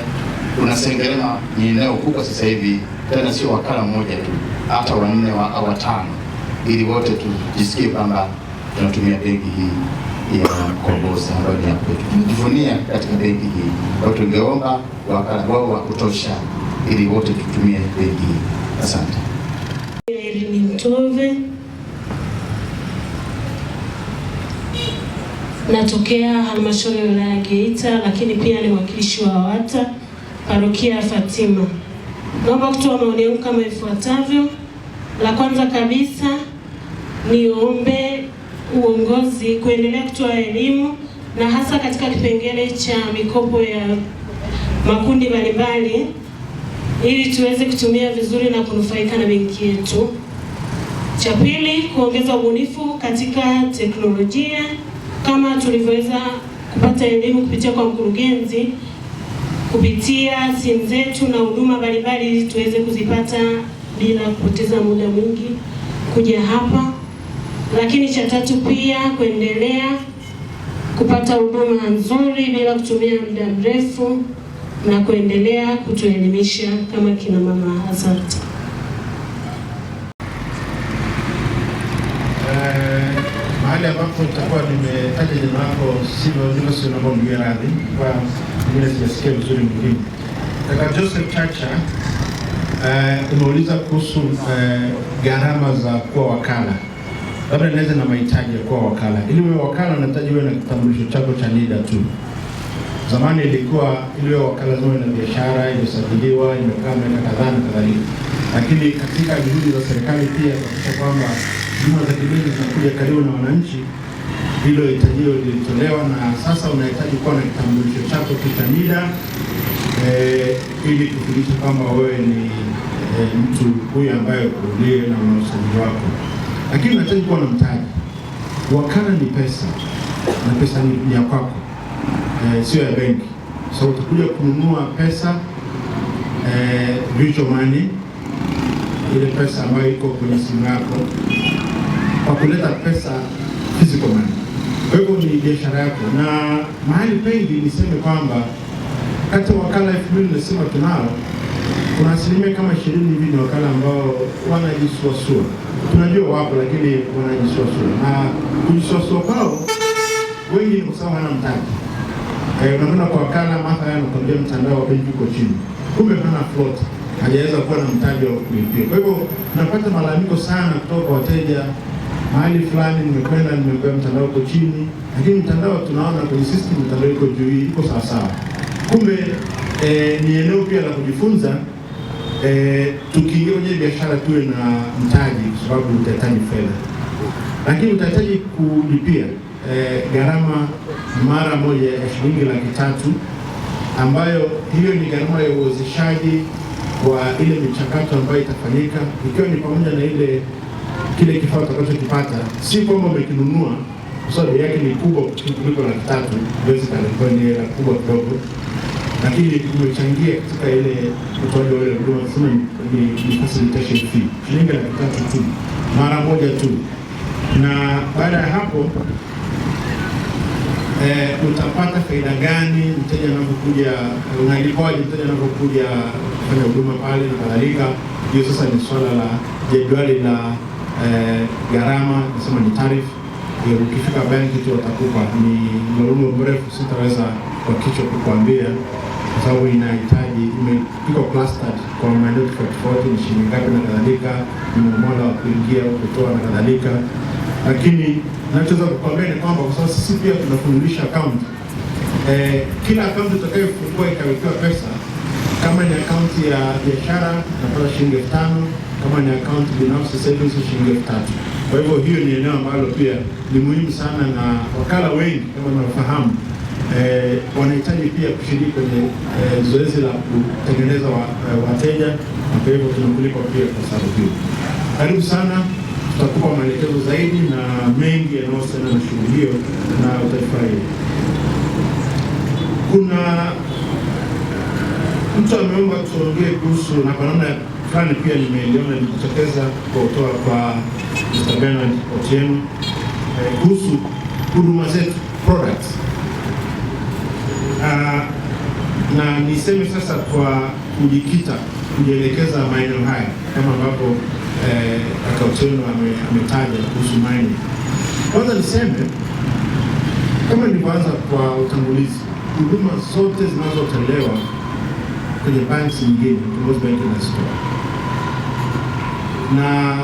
S9: kuna Sengerema. Ni eneo kubwa sasa hivi, tena sio wakala mmoja tu, hata 4 au 5, ili wote tujisikie kwamba tunatumia benki hii ya Mkombozi ambayo ni ya kwetu. Tunajivunia katika benki hii. Kwa hiyo tungeomba wakala wao wa kutosha ili wote tutumie benki hii. Asante.
S10: Ni Mtove, natokea halmashauri ya wilaya Geita, lakini pia ni mwakilishi wa WAWATA parokia Fatima. Naomba kutoa maoni yangu kama ifuatavyo. La kwanza kabisa, niombe uongozi kuendelea kutoa elimu na hasa katika kipengele cha mikopo ya makundi mbalimbali ili tuweze kutumia vizuri na kunufaika na benki yetu. Cha pili, kuongeza ubunifu katika teknolojia kama tulivyoweza kupata elimu kupitia kwa mkurugenzi, kupitia simu zetu na huduma mbalimbali ili tuweze kuzipata bila kupoteza muda mwingi kuja hapa. Lakini cha tatu pia, kuendelea kupata huduma nzuri bila kutumia muda mrefu na kuendelea kutuelimisha kama kina mama. Asante.
S2: Mahali ambapo nitakuwa nimetaja jina lako sio naomba mniwe radhi kwa mimi sijasikia vizuri mwingine. Kaka Joseph Chacha umeuliza kuhusu gharama za kuwa wakala. labda nianze na mahitaji ya kuwa wakala. Ili uwe wakala unahitaji uwe na kitambulisho chako cha NIDA tu. Zamani ilikuwa ili uwe wakala lazima uwe na biashara iliyosajiliwa, imekaa miaka kadhaa na kadhalika. Lakini katika juhudi za serikali pia kuhakikisha kwamba huduma za kibenki zinakuja karibu na wananchi, hilo hitajio lilitolewa, na sasa unahitaji kuwa na kitambulisho chako cha NIDA ili kuthibitisha kwamba wewe ni mtu huyu ambaye uliye na usajili wako. Lakini unahitaji kuwa na mtaji. Wakala ni pesa, na pesa ni ya kwako, sio ya benki. So utakuja kununua pesa virtual money, ile pesa ambayo iko kwenye simu yako, kwa kuleta pesa physical money. Kwa hivyo ni biashara yako, na mahali pengi niseme kwamba kati ya wakala 2000 nasema tunao, kuna asilimia kama 20 hivi ni wakala ambao wanajisuasua. Tunajua wapo, lakini wanajisuasua, na kujisuasua kwao wengi ni kwa sababu hana mtaji. Unakwenda kwa wakala mathalan anakuambia mtandao wa benki uko chini, kumbe hana float, hajaweza kuwa na mtaji wa kulipia. Kwa hivyo tunapata malalamiko sana kutoka kwa wateja, mahali fulani nimekwenda nimeambiwa mtandao uko chini, lakini mtandao tunaona kwenye system mtandao uko juu, iko sawa sawa. Kumbe ni eneo pia la kujifunza. Tukiingia kwenye biashara tuwe na mtaji, kwa sababu utahitaji fedha, lakini utahitaji kulipia gharama mara moja ya shilingi 300,000, ambayo hiyo ni gharama ya uwezeshaji wa ile michakato ambayo itafanyika, ikiwa ni pamoja na kile kifaa utakachokipata. Si kwamba umekinunua kwa sababu yake ni kubwa kuliko 300,000, basically kwa ni hela kubwa kidogo, lakini umechangia katika ile utoaji wa ile huduma. Sema ni facilitation fee shilingi 300,000 tu, mara moja tu. Na baada ya hapo utapata faida gani mteja anapokuja, unalipaje mteja anapokuja kufanya huduma pale na kadhalika. Hiyo sasa ni swala la jedwali la gharama, nasema ni tarifu. Ukifika benki tu watakupa, ni mlolongo mrefu, sitaweza kwa kichwa kukuambia kwa sababu inahitaji iko clustered kwa maeneo tofauti, ni shilingi ngapi na kadhalika, ni muamala wa kuingia au kutoa na kadhalika. Lakini nachoweza kukuambia ni kwamba kwa sababu sisi pia tunafundisha account, kila account utakayofungua ikawekewa pesa, kama ni account ya biashara unapata shilingi 5,000, kama ni account binafsi savings shilingi 3,000. Kwa hivyo hiyo ni eneo ambalo pia ni muhimu sana, na wakala wengi kama unafahamu wanahitaji pia kushiriki kwenye zoezi la kutengeneza wateja, na kwa hivyo tunakulipa pia kwa sababu hiyo. Karibu sana, tutakupa maelekezo zaidi na mengi yanayohusiana na shughuli hiyo na utaifurahia. Kuna mtu ameomba tuongee kuhusu, na kwa namna fulani pia nimeliona nikitokeza kwa kutoa kwa Mr. Bernard Otieno kuhusu huduma zetu, products. Na niseme sasa kwa kujielekeza maeneo haya kama ambapo kaka Otieno ametaja kuhusu mining. Kwanza niseme kama nilivyoanza kwa utangulizi, huduma zote zinazotolewa kwenye banks nyingine Close Banking na Store, na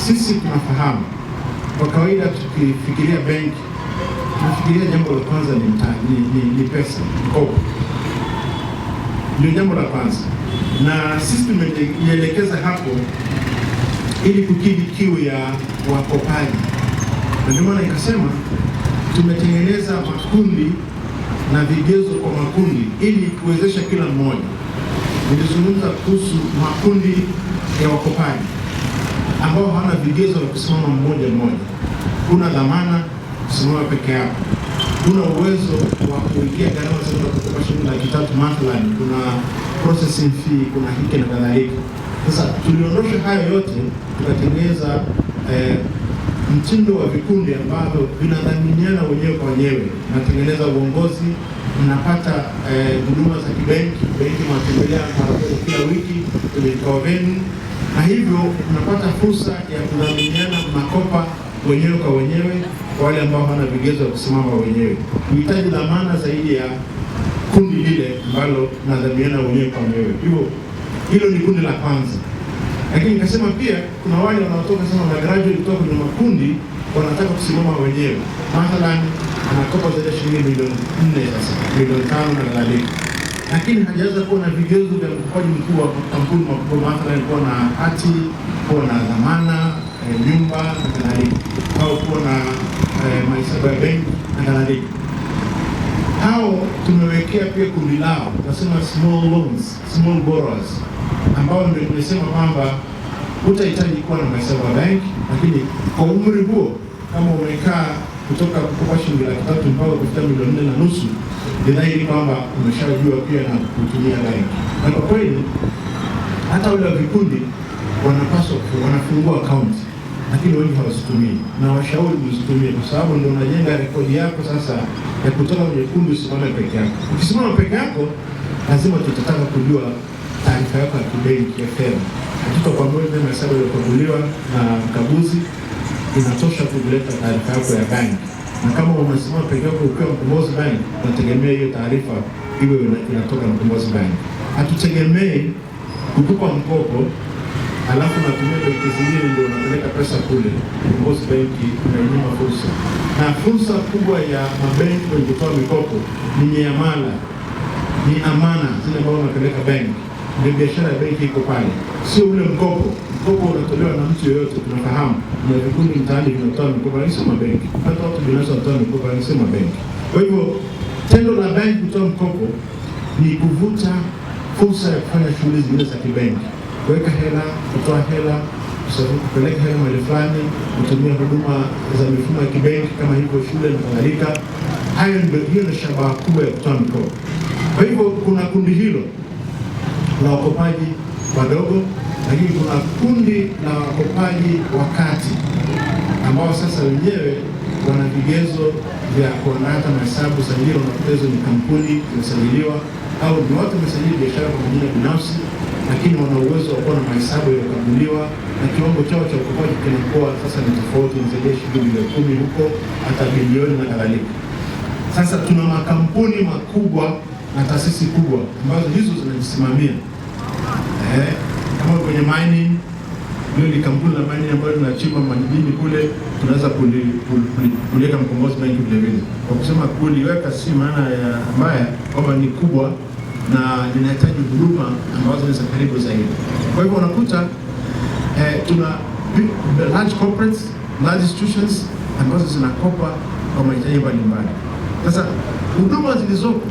S2: sisi tunafahamu kwa kawaida tukifikiria benki tunafikiria jambo la kwanza ni mtaji, ni pesa, mkopo. Ndio jambo la kwanza, na sisi tumejielekeza hapo ili kukidhi kiu ya wakopaji, na ndio maana nikasema tumetengeneza makundi na vigezo kwa makundi ili kuwezesha kila mmoja. Nilizungumza kuhusu makundi ya wakopaji ambao hawana vigezo vya kusimama mmoja mmoja. Kuna dhamana kusimama peke yako, kuna uwezo wa kuingia gharama za kukopa shilingi 300,000 mathalan, kuna processing fee, kuna hiki na kadhalika. Sasa tuliondosha hayo yote tukatengeneza mtindo wa vikundi ambavyo vinadhaminiana wenyewe kwa wenyewe. Natengeneza uongozi, mnapata huduma za kibenki, benki mwatembelea mara kila wiki kwenye vikao vyenu, na hivyo mnapata fursa ya kudhaminiana, mnakopa wenyewe kwa wenyewe kwa wale ambao hawana vigezo vya kusimama wenyewe. Tunahitaji dhamana zaidi ya kundi lile ambalo mnadhaminiana wenyewe kwa wenyewe. Hivyo hilo ni kundi la kwanza. Lakini nikasema pia kuna wale wanaotoka sasa na graduate kutoka kwenye makundi wanataka kusimama wenyewe. Mathalan anakopa zaidi ya shilingi milioni 4 sasa, milioni 5 na kadhalika. Lakini hajaweza kuwa na vigezo vya mkopaji mkuu wa kampuni makubwa, mathalan kuwa na hati, kuwa na dhamana, nyumba na kadhalika, au kuwa na mahesabu ya benki na kadhalika. Hao tumewekea pia kundi lao, tunasema small loans, small borrowers, ambao ndio tumesema kwamba hutahitaji kuwa na mahesabu ya benki, lakini kwa umri huo kama umekaa kutoka kukopa shilingi 300,000 mpaka kufikia milioni 4.5, ni dhahiri kwamba umeshajua pia na kutumia benki. Na kwa kweli hata wale wa vikundi wanapaswa wanafungua account, lakini wengi hawazitumii, na washauri msitumie, kwa sababu ndio unajenga rekodi yako sasa ya kutoka kwenye kundi. Usimame peke yako. Ukisimama peke yako, lazima tutataka kujua taarifa yako ya kibenki ya fedha. Kitu kwa moja na hesabu iliyokaguliwa na mkaguzi inatosha kuleta taarifa yako ya banki. Na kama unasimama peke yako ukiwa Mkombozi Bank, tunategemea hiyo taarifa iwe inatoka Mkombozi Bank. Hatutegemei kukupa mkopo alafu natumia benki zingine ndio unapeleka pesa kule. Mkombozi Bank inainyima fursa. Na fursa kubwa ya mabenki kwenye kutoa mikopo ni miamala, ni amana zile ambazo unapeleka benki. Ndio biashara ya benki iko pale, sio ule mkopo. Mkopo unatolewa na mtu yeyote, tunafahamu. Na vikundi mtaani vinatoa mikopo, sio benki. Hata watu binafsi wanatoa mikopo, sio benki. Kwa hivyo tendo la benki kutoa mkopo ni kuvuta fursa ya kufanya shughuli zingine za kibenki, kuweka hela, kutoa hela, kupeleka hela mahali fulani, kutumia huduma za mifumo ya kibenki kama hivyo shule na kadhalika. Hiyo ni shabaha kubwa ya kutoa mikopo. Kwa hivyo kuna kundi hilo la wakopaji wadogo, lakini kuna kundi la wakopaji wakati ambao sasa wenyewe wana vigezo vya kuandaa mahesabu. Sajili unakutezo ni kampuni imesajiliwa au ni watu wamesajili biashara kwa majina binafsi, lakini wana uwezo wa kuwa na mahesabu yaliyokaguliwa, na kiwango chao cha ukopaji kinakuwa sasa ni tofauti, ni zaidi ya shilingi milioni 10 huko, hata bilioni na kadhalika. Sasa tuna makampuni makubwa na taasisi kubwa ambazo hizo zinajisimamia. Kama kwenye mining, hiyo ni kampuni la mining ambayo tunachimba madini kule, tunaweza kuliweka Mkombozi Bank vile vile. Kwa kusema kuliweka si maana ya mbaya, kwamba ni kubwa na linahitaji huduma ambazo ni za karibu zaidi. Kwa hivyo unakuta tuna large corporates, large institutions ambazo zinakopa kwa mahitaji mbalimbali. Sasa huduma zilizopo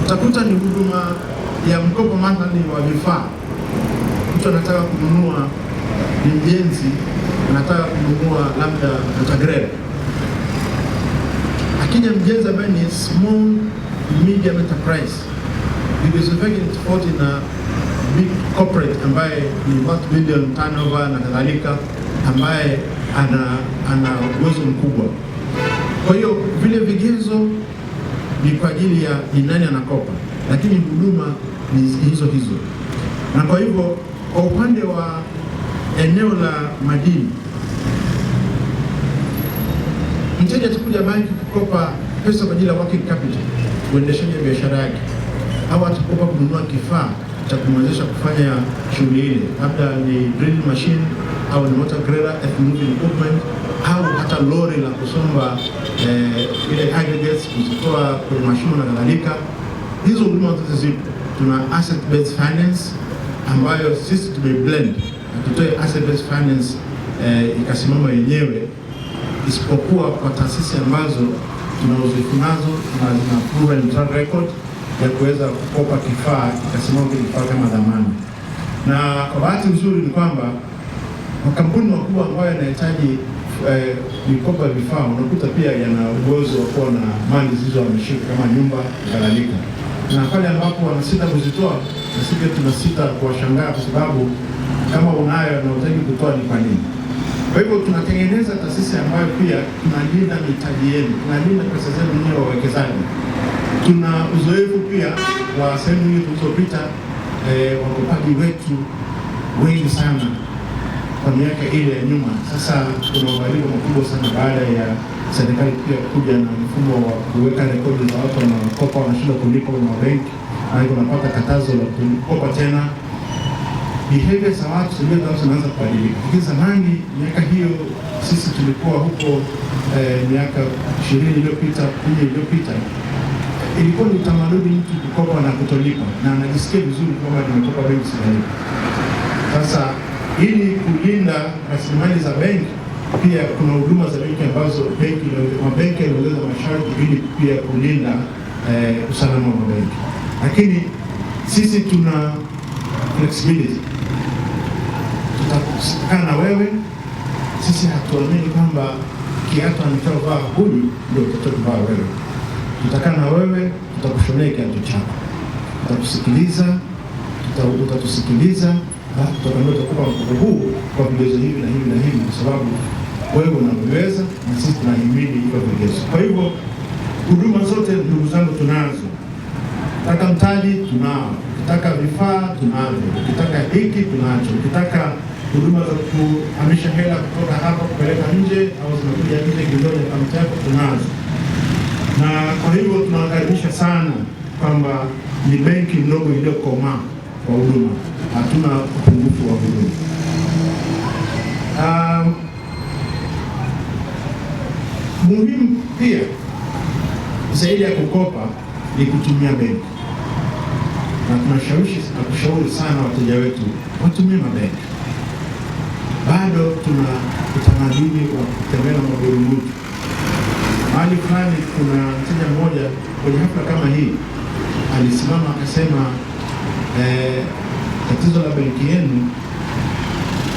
S2: utakuta ni huduma ya mkopo mathalan wa vifaa. Mtu anataka kununua, ni mjenzi anataka kununua labda grade. Akija mjenzi ambaye ni small medium enterprise, vigezo vyake ni tofauti na big corporate ambaye ni multi-billion turnover na kadhalika, ambaye ana uwezo mkubwa. Kwa hiyo vile vigezo ni kwa ajili ya ni nani anakopa, lakini huduma ni hizo. Na kwa hivyo kwa upande wa eneo la madini, mteja atakuja banki kukopa pesa kwa ajili ya working capital, kuendeshaji biashara yake, au atakopa kununua kifaa cha kumwezesha kufanya shughuli ile, labda ni drill machine au ni motor grader, earth moving equipment, au hata lori la kusomba ile aggregates kuzitoa kwenye mashimo na kadhalika. Hizo huduma zote zipo. Tuna asset based finance ambayo sisi tumeblend, tutoe asset based finance ikasimama yenyewe, isipokuwa kwa taasisi ambazo tuna uzoefu nazo na zina proven track record ya kuweza kukopa kifaa ikasimama kifaa kama dhamana. Na kwa bahati nzuri ni kwamba makampuni makubwa ambayo yanahitaji mikopo ya vifaa unakuta pia yana uwezo wa kuwa na mali zilizohamishika kama nyumba na kadhalika. Na pale ambapo wanasita kuzitoa, na sisi tunasita kuwashangaa, kwa sababu kama unayo na unataka kutoa ni kwa nini? Kwa hivyo tunatengeneza taasisi ambayo pia tunalinda mitaji yenu, tunalinda pesa zenu nyinyi wawekezaji. Tuna uzoefu pia wa sehemu hii tulizopita, wakopaji wetu wengi sana kwa miaka ile ya nyuma. Sasa kuna mabadiliko makubwa sana baada ya serikali pia kuja na mfumo wa kuweka rekodi za watu wanaokopa wanashinda kulipa kwa benki, na hivyo unapata katazo la kukopa tena. behavior za watu zinaanza kubadilika. Lakini zamani, miaka hiyo sisi tulikuwa huko miaka 20 iliyopita, 10 iliyopita, ilikuwa ni utamaduni mtu kukopa na kutolipa, na anajisikia vizuri kwamba nimekopa benki sijalipa. Sasa ili kulinda rasilimali za benki, pia kuna huduma za benki ambazo mabenki yanaongeza masharti ili pia kulinda usalama wa benki. Lakini sisi tuna flexibility. Tutakaa na wewe, sisi hatuamini kwamba kiatu anachovaa huyu ndio utachovaa wewe. Tutakaa na wewe, tutakushonea kiatu chako, tutakusikiliza, utatusikiliza, alafu tutakwambia utakupa mkopo huu kwa vigezo hivi na hivi na hivi, kwa sababu wewe unaviweza na sisi tunahimili hivyo vigezo. Kwa hivyo huduma zote ndugu zangu tunazo. Ukitaka mtaji tunao, ukitaka vifaa tunavyo, ukitaka hiki tunacho, ukitaka huduma za kuhamisha hela kutoka hapa kupeleka nje au zinakuja nje kidole akaunti yako tunazo. Na kwa hivyo tunawakaribisha sana kwamba ni benki ndogo iliyokomaa kwa huduma, hatuna upungufu wa huduma. Muhimu pia zaidi ya kukopa ni kutumia benki, na tunashauri sana wateja wetu watumie mabenki. Bado tuna utamaduni wa kutembea na magurungutu. Mahali fulani kuna mteja mmoja kwenye hafla kama hii alisimama akasema, tatizo la benki yenu,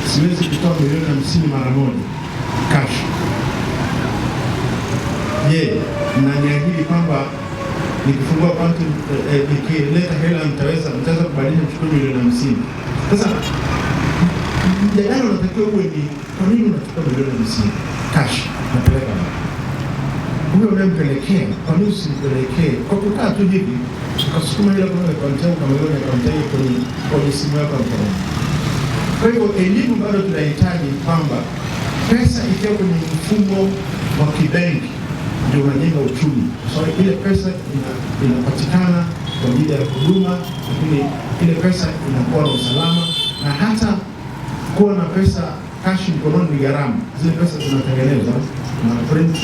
S2: siwezi kutoa milioni 50 mara moja cash. Je, mnaniahidi kwamba nikifungua akaunti nikileta hela mtaweza kubadilisha mchukue milioni 50? Sasa mjadala unatakiwa uwe ni kwa nini unachukua milioni 50 cash napeleka huyo unayempelekea, kwa nini usimpelekee kwa kukaa tu hivi ukasukuma hela kwenye akaunti yako kama milioni akaunti yako kwenye simu yako mkononi? Kwa hivyo elimu bado tunahitaji kwamba pesa ikiwa kwenye mfumo wa kibenki ndio unajenga uchumi. So ile pesa inapatikana kwa ajili ya huduma, lakini ile pesa inakuwa na usalama, na hata kuwa na pesa cash mkononi ni gharama. Zile pesa zinatengenezwa na print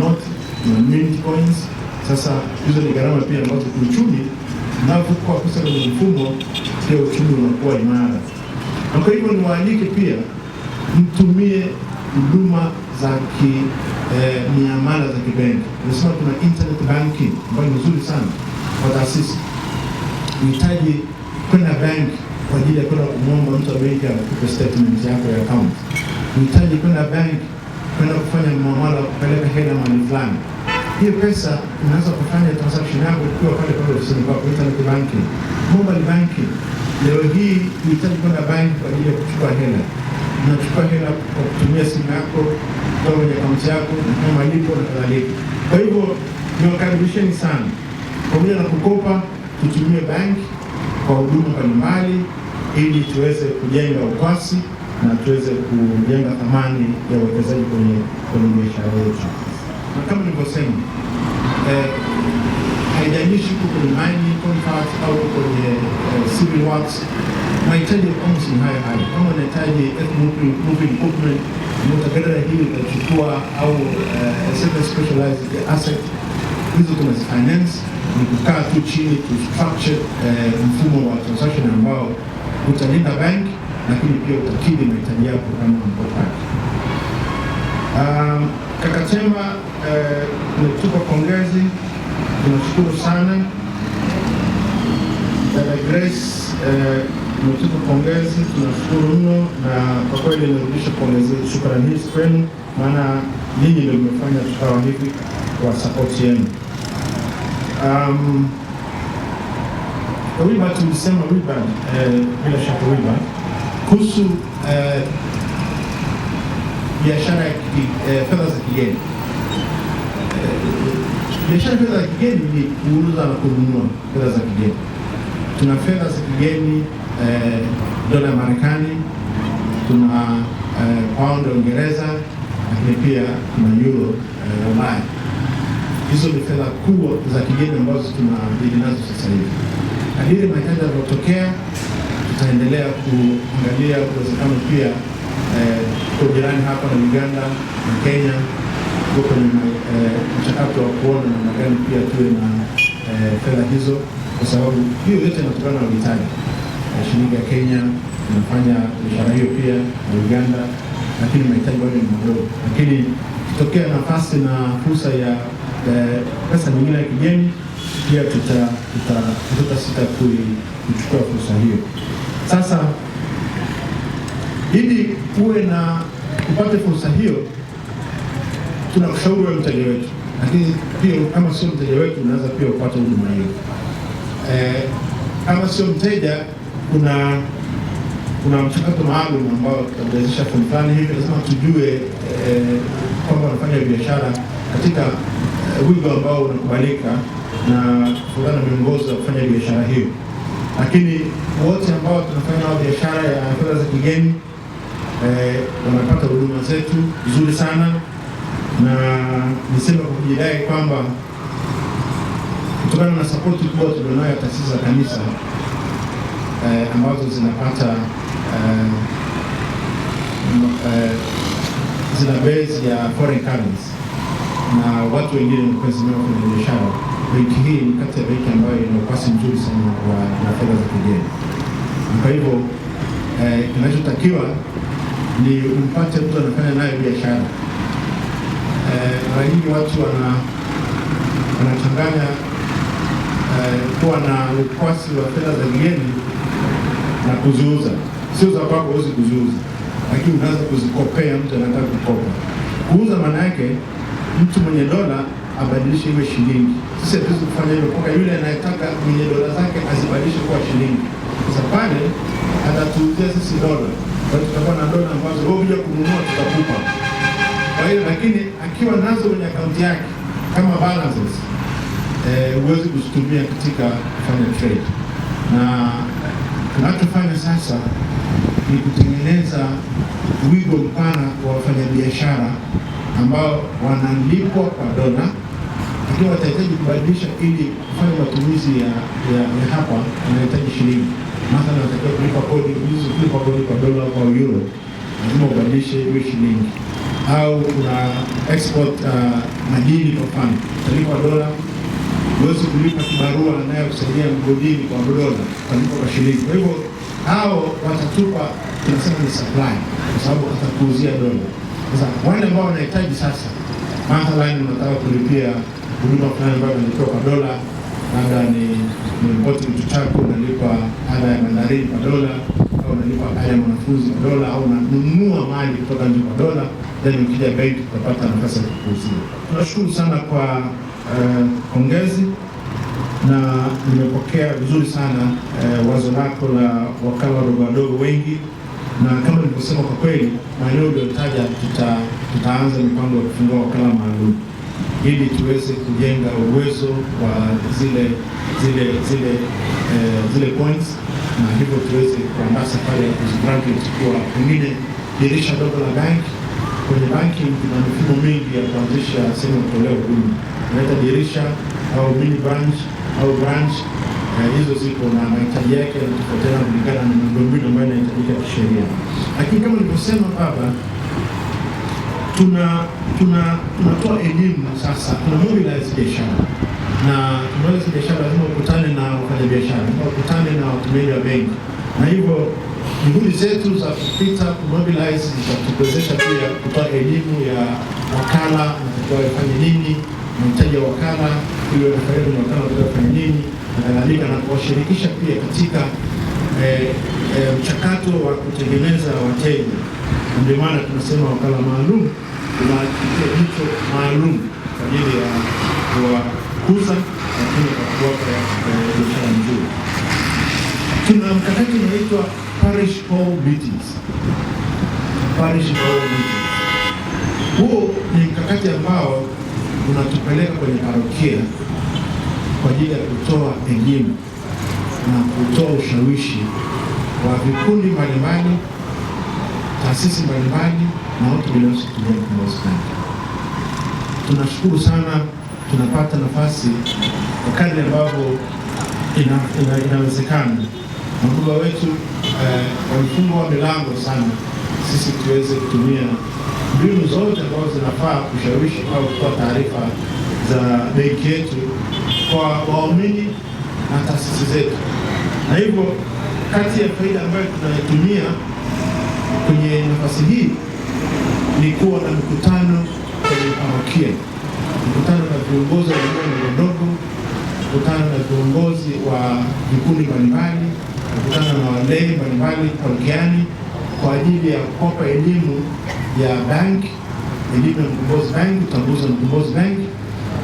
S2: note na mint coins. Sasa hizo ni gharama pia ambazo kiuchumi, unapokuwa pesa kwenye mfumo pia uchumi unakuwa imara. Na kwa hivyo niwaalike pia mtumie huduma za miamala za kibenki. Tunasema kuna internet banking ambayo ni nzuri sana kwa taasisi. Unahitaji kwenda bank kwa ajili ya kwenda kumwomba mtu wa benki akupe statement yako ya account. Unahitaji kwenda bank kwenda kufanya muamala kupeleka hela mahali fulani. Hiyo pesa unaweza kufanya transaction yako ukiwa pale ofisini kwako, internet banking, mobile banking. Leo hii unahitaji kwenda bank kwa ajili ya kuchukua hela. Unachukua hela kwa kutumia simu yako kutoka kwenye akaunti yako na malipo na kadhalika. Kwa hivyo niwakaribisheni sana, pamoja na kukopa, tutumie banki kwa huduma mbalimbali ili tuweze kujenga ukwasi na tuweze kujenga thamani ya uwekezaji kwenye biashara yetu. Na kama nilivyosema, haijalishi huko kwenye mining contract au kwenye civil works, mahitaji almost ni haya haya. Kama unahitaji moving equipment, mtagadara hii utachukua au specialized asset, hizo tunazifinance. Ni kukaa tu chini to structure mfumo wa transaction ambao utalinda bank, lakini pia utakidhi mahitaji yako kama mkopaji. Kaka Temba, tuko pongezi, tunashukuru sana. Dada Grace, tuko pongezi, tunashukuru mno, na kwa kweli nirudisha pongezi, shukrani hizi kwenu, maana ninyi ndio mmefanya tukawa hivi kwa support yenu. Wiba tulisema Wiba, bila shaka Wiba, kuhusu biashara ya fedha za kigeni. Biashara fedha za kigeni ni kuuza na kununua fedha za kigeni. Tuna fedha za kigeni, dola ya Marekani, tuna pound ya Uingereza, lakini pia tuna euro ya Ulaya. Hizo ni fedha kubwa za kigeni ambazo tunadili nazo sasa hivi. Kadiri mahitaji yanapotokea, tutaendelea kuangalia uwezekano pia kwa jirani hapa na Uganda na Kenya tuko kwenye mchakato wa kuona namna gani pia tuwe na fedha hizo, kwa sababu hiyo yote inatokana na uhitaji. Shilingi ya Kenya inafanya biashara hiyo pia na Uganda, lakini mahitaji bado ni madogo. Lakini kitokea nafasi na fursa ya pesa nyingine ya kigeni, pia tutasita kuchukua fursa hiyo. Sasa ili uwe na upate fursa hiyo, tunakushauri wewe mteja wetu, lakini pia kama sio mteja wetu unaweza pia upate huduma hiyo. Kama sio mteja, kuna mchakato maalum ambao tutawezesha fulani hivi, lazima tujue kwamba wanafanya biashara katika wigo ambao unakubalika na kutokana na miongozo ya kufanya biashara hiyo. Lakini wote ambao tunafanya nao biashara ya fedha za kigeni wanapata huduma zetu vizuri sana, na niseme kwa kujidai kwamba kutokana na sapoti kubwa tulionayo ya taasisi za kanisa ambazo zinapata zina base ya foreign currency na watu wengine wanakuwa kwenye biashara, benki hii ni kati ya benki ambayo ina nafasi nzuri sana na fedha za kigeni. Kwa hivyo kinachotakiwa ni umpate mtu anafanya naye biashara. Mara nyingi watu wanachanganya kuwa na ukwasi wa fedha za kigeni na kuziuza. Sio za kwako, huwezi kuziuza, lakini unaweza kuzikopea mtu anataka kukopa. Kuuza maana yake mtu mwenye dola abadilishe iwe shilingi. Sisi hatuwezi kufanya hivyo mpaka yule anayetaka mwenye dola zake azibadilishe kuwa shilingi. Sasa pale atatuuzia sisi dola, kwa hiyo tutakuwa na dola ambazo wewe ukija kununua tutakupa. Kwa hiyo lakini akiwa nazo kwenye akaunti yake kama balances, huwezi kuzitumia katika kufanya trade. Na tunachofanya sasa ni kutengeneza wigo mpana wa wafanyabiashara ambao wanalipwa kwa dola, lakini watahitaji kubadilisha ili kufanya matumizi ya hapa, wanahitaji shilingi. Mathalan, wanatakiwa kulipa kodi kwa dola au euro, lazima ubadilishe iwe shilingi. Au kuna export madini kwa mfano, utalipa dola, huwezi kulipa kibarua naye kusaidia mgodini kwa dola, utalipa kwa shilingi. Kwa hivyo hao watatupa, tunasema ni supply, kwa sababu watakuuzia dola. Sasa wale ambao wanahitaji sasa, mathalan unataka kulipia huduma fulani ambayo unalipa kwa dola, labda ni import kitu chako, unalipa ada ya bandarini kwa dola, au unalipa ada ya mwanafunzi kwa dola, au unanunua mali kutoka nje kwa dola, then ukija benki utapata nafasi ya kukuuzia. Tunashukuru sana kwa pongezi, na nimepokea vizuri sana wazo lako la wakala wadogo wengi, na kama nilivyosema, kwa kweli maeneo uliyotaja tutaanza mipango ya kufungua wakala maalum ili tuweze kujenga uwezo wa zile points, na hivyo tuweze kuandaa safari ya kuzigraduate kuwa pengine dirisha dogo la banki. Kwenye banki kuna mifumo mingi ya kuanzisha sehemu ya kutolea huduma, unaita dirisha au mini branch au branch. Hizo ziko na mahitaji yake yanatofautiana kulingana na miundombinu ambayo inahitajika kisheria. Lakini kama nilivyosema baba, tunatoa elimu sasa, tuna mobilize biashara, na mobilize biashara lazima ukutane na wafanyabiashara, lazima ukutane na watumiaji wa benki, na hivyo juhudi zetu za kupita kumobilize zitatuwezesha pia kutoa elimu ya wakala natakiwa ifanye nini, mahitaji ya wakala ili wanafaida na wakala natakiwa ifanye nini na kadhalika, na kuwashirikisha pia katika mchakato wa kutengeneza wateja. Ndio maana tunasema wakala maalum, kuna kitu maalum kwa ajili ya kuwakuza, lakini kwa kuwapa biashara nzuri. Tuna mkakati unaitwa parish hall meetings. Parish hall meetings, huo ni mkakati ambao unatupeleka kwenye parokia kwa ajili ya kutoa elimu na kutoa ushawishi wa vikundi mbalimbali, taasisi mbalimbali na watu binafsi kutumia Mkombozi Bank. Tunashukuru sana, tunapata nafasi wakati ambavyo inawezekana. Mkubwa wetu walifungwa milango sana sisi tuweze kutumia mbinu zote ambazo zinafaa kushawishi au kutoa taarifa za benki yetu kwa waumini na taasisi zetu. Na hivyo kati ya faida ambayo tunaitumia kwenye nafasi hii ni kuwa na mikutano kwenye parokia, mikutano na viongozi wa jumuiya ndogo, mikutano na viongozi wa vikundi mbalimbali, mikutano na walei mbalimbali parokiani kwa ajili ya kukopa elimu ya banki, elimu ya Mkombozi Bank, utambuzi wa Mkombozi Bank,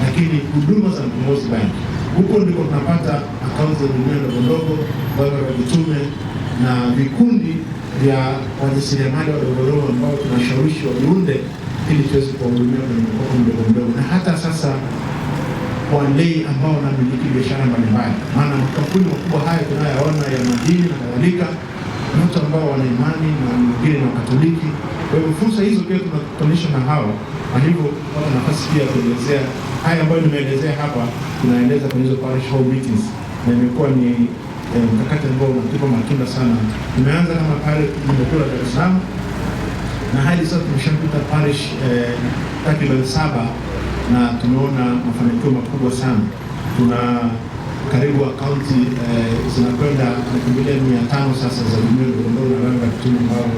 S2: lakini huduma za Mkombozi Bank. Huko ndiko tunapata akaunti za jumuiya ndogo, barua ya vitume na vikundi vya wajasiriamali wadogo ambao tunashawishi wajiunde ili tuweze kuwahudumia kwenye mikopo mdogo. Na hata sasa walei ambao wanamiliki biashara mbalimbali, maana makampuni makubwa haya tunayoona ya madini na kadhalika, watu ambao wana imani na wengine na Katoliki. Kwa hivyo fursa hizo pia tunakutanisha na hawa, na hivyo kupata nafasi pia kuelezea haya ambayo nimeelezea hapa, tunaeleza kwenye hizo parish hall meetings, na imekuwa ni mkakati ambao unatupa matunda sana. Tumeanza kama pale nimekuwa Dar es Salaam, na hadi sasa tumeshapita parish takriban 7 na tumeona mafanikio makubwa sana. Tuna karibu akaunti zinakwenda nakimbilia 500 sasa za jumuiya ndogo na rangi ya kitume ambao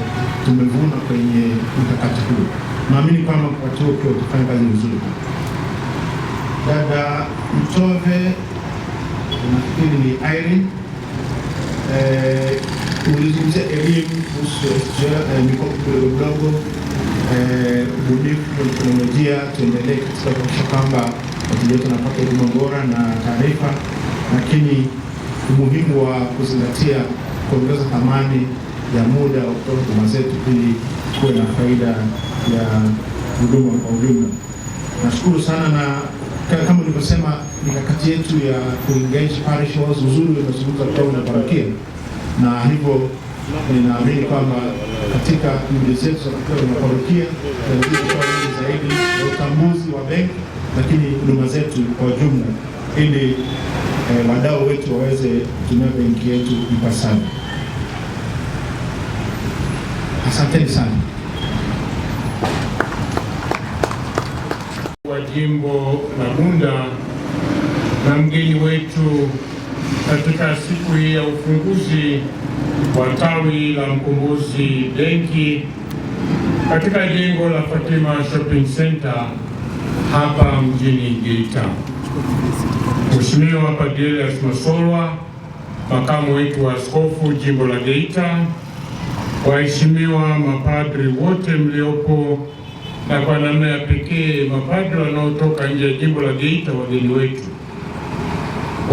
S2: tumevuna kwenye mkakati huu. Naamini kwamba wakati huo pia utafanya kazi nzuri. Dada Mtove, nafikiri ni Irene, ulizungumzia elimu kuhusu mikopo midogo, ubunifu wa teknolojia. Tuendelee katika kuhakikisha kwamba wateja wetu wanapata huduma bora na taarifa, lakini umuhimu wa kuzingatia kuongeza thamani ya muda wa kutoa huduma zetu ili kuwe na faida ya huduma kwa ujumla. Nashukuru sana, na kama nilivyosema mikakati yetu ya kuengage parish halls uzuri unazungumza kutoka na parokia, na hivyo ninaamini kwamba katika juhudi zetu za kutoka na parokia tunazidi zaidi ya utambuzi wa benki, lakini huduma zetu kwa jumla, ili wadau wetu waweze kutumia benki yetu ipasavyo. Asanteni sana.
S11: Wa jimbo la Bunda na mgeni wetu katika siku hii ya ufunguzi wa tawi la Mkombozi benki katika jengo la Fatima Shopping Center hapa mjini Geita. Mheshimiwa Padre Elias Masolwa, makamu wetu wa askofu jimbo la Geita, waheshimiwa mapadri wote mliopo, na kwa namna ya pekee mapadri wanaotoka nje ya jimbo la Geita, wageni wetu,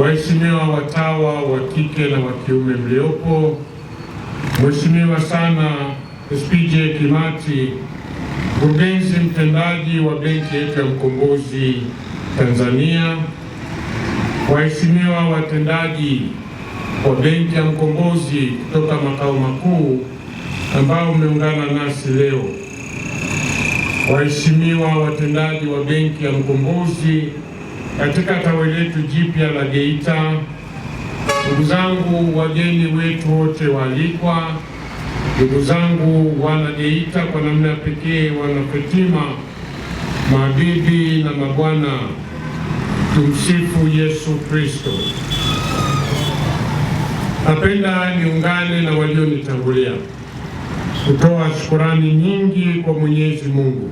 S11: waheshimiwa watawa wa kike na wa kiume mliopo, Mheshimiwa sana SPJ Kimati, mkurugenzi mtendaji wa benki yetu ya Mkombozi Tanzania, waheshimiwa watendaji wa benki ya Mkombozi kutoka makao makuu ambao mmeungana nasi leo, waheshimiwa watendaji wa benki ya Mkombozi katika tawi letu jipya la Geita, ndugu zangu wageni wetu wote waalikwa, ndugu zangu wana Geita, kwa namna pekee wana Fatima, mabibi na mabwana, tumsifu Yesu Kristo. Napenda niungane na walionitangulia kutoa shukurani nyingi kwa Mwenyezi Mungu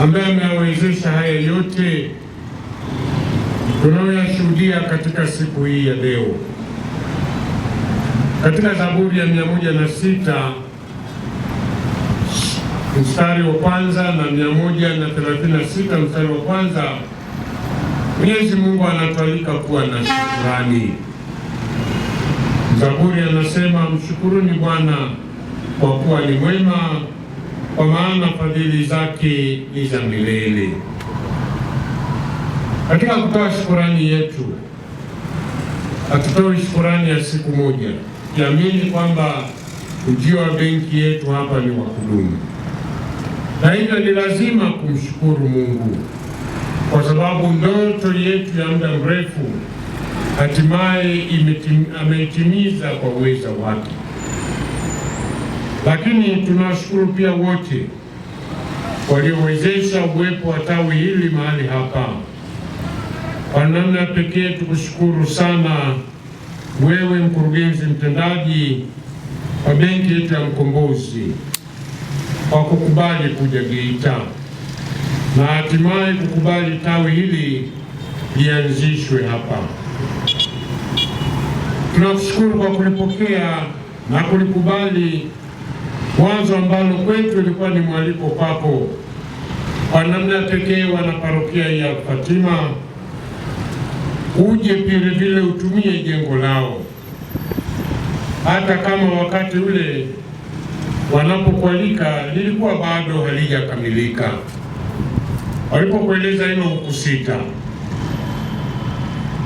S11: ambaye amewezesha haya yote tunayoyashuhudia katika siku hii ya leo. Katika Zaburi ya 106 mstari wa kwanza na 136 mstari wa kwanza, Mwenyezi Mungu anatualika kuwa na shukrani. Zaburi anasema, mshukuruni Bwana kwa kuwa ni mwema, kwa maana fadhili zake ni za milele. Katika kutoa shukurani yetu, hatutoi shukurani ya siku moja, kiamini kwamba ujio wa benki yetu hapa ni wa kudumu, na hivyo ni lazima kumshukuru Mungu kwa sababu ndoto yetu ya muda mrefu hatimaye ameitimiza kwa uwezo wake. Lakini tunawashukuru pia wote waliowezesha uwepo wa tawi hili mahali hapa. Kwa namna pekee tukushukuru sana wewe mkurugenzi mtendaji wa benki yetu ya Mkombozi kwa kukubali kuja Geita na hatimaye kukubali tawi hili lianzishwe hapa. Tunakushukuru kwa kulipokea na kulikubali wazo ambalo kwetu ilikuwa ni mwaliko kwako. Kwa namna pekee wana parokia ya Fatima uje vile vile utumie jengo lao, hata kama wakati ule wanapokualika lilikuwa bado halijakamilika. Walipokueleza hilo hukusita,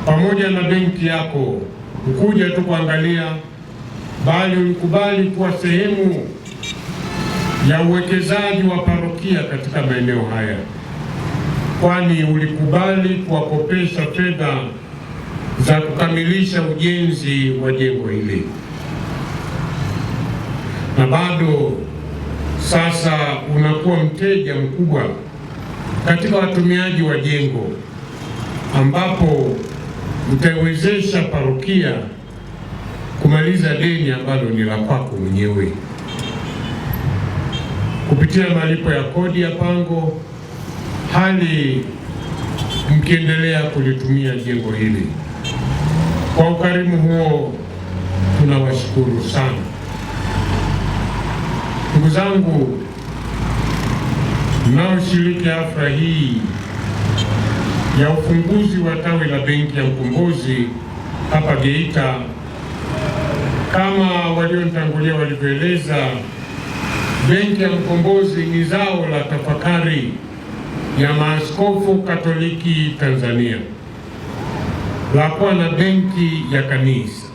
S11: pamoja na benki yako ukuja tu kuangalia, bali ulikubali kuwa sehemu ya uwekezaji wa parokia katika maeneo haya, kwani ulikubali kuwakopesha fedha za kukamilisha ujenzi wa jengo hili. Na bado sasa unakuwa mteja mkubwa katika watumiaji wa jengo, ambapo utaiwezesha parokia kumaliza deni ambalo ni la kwako mwenyewe kupitia malipo ya kodi ya pango, hali mkiendelea kulitumia jengo hili. Kwa ukarimu huo tunawashukuru sana. Ndugu zangu mnaoshiriki hafla hii ya ufunguzi wa tawi la benki ya Mkombozi hapa Geita, kama walionitangulia walivyoeleza, benki ya Mkombozi ni zao la tafakari ya maaskofu Katoliki Tanzania la kuwa na benki ya kanisa,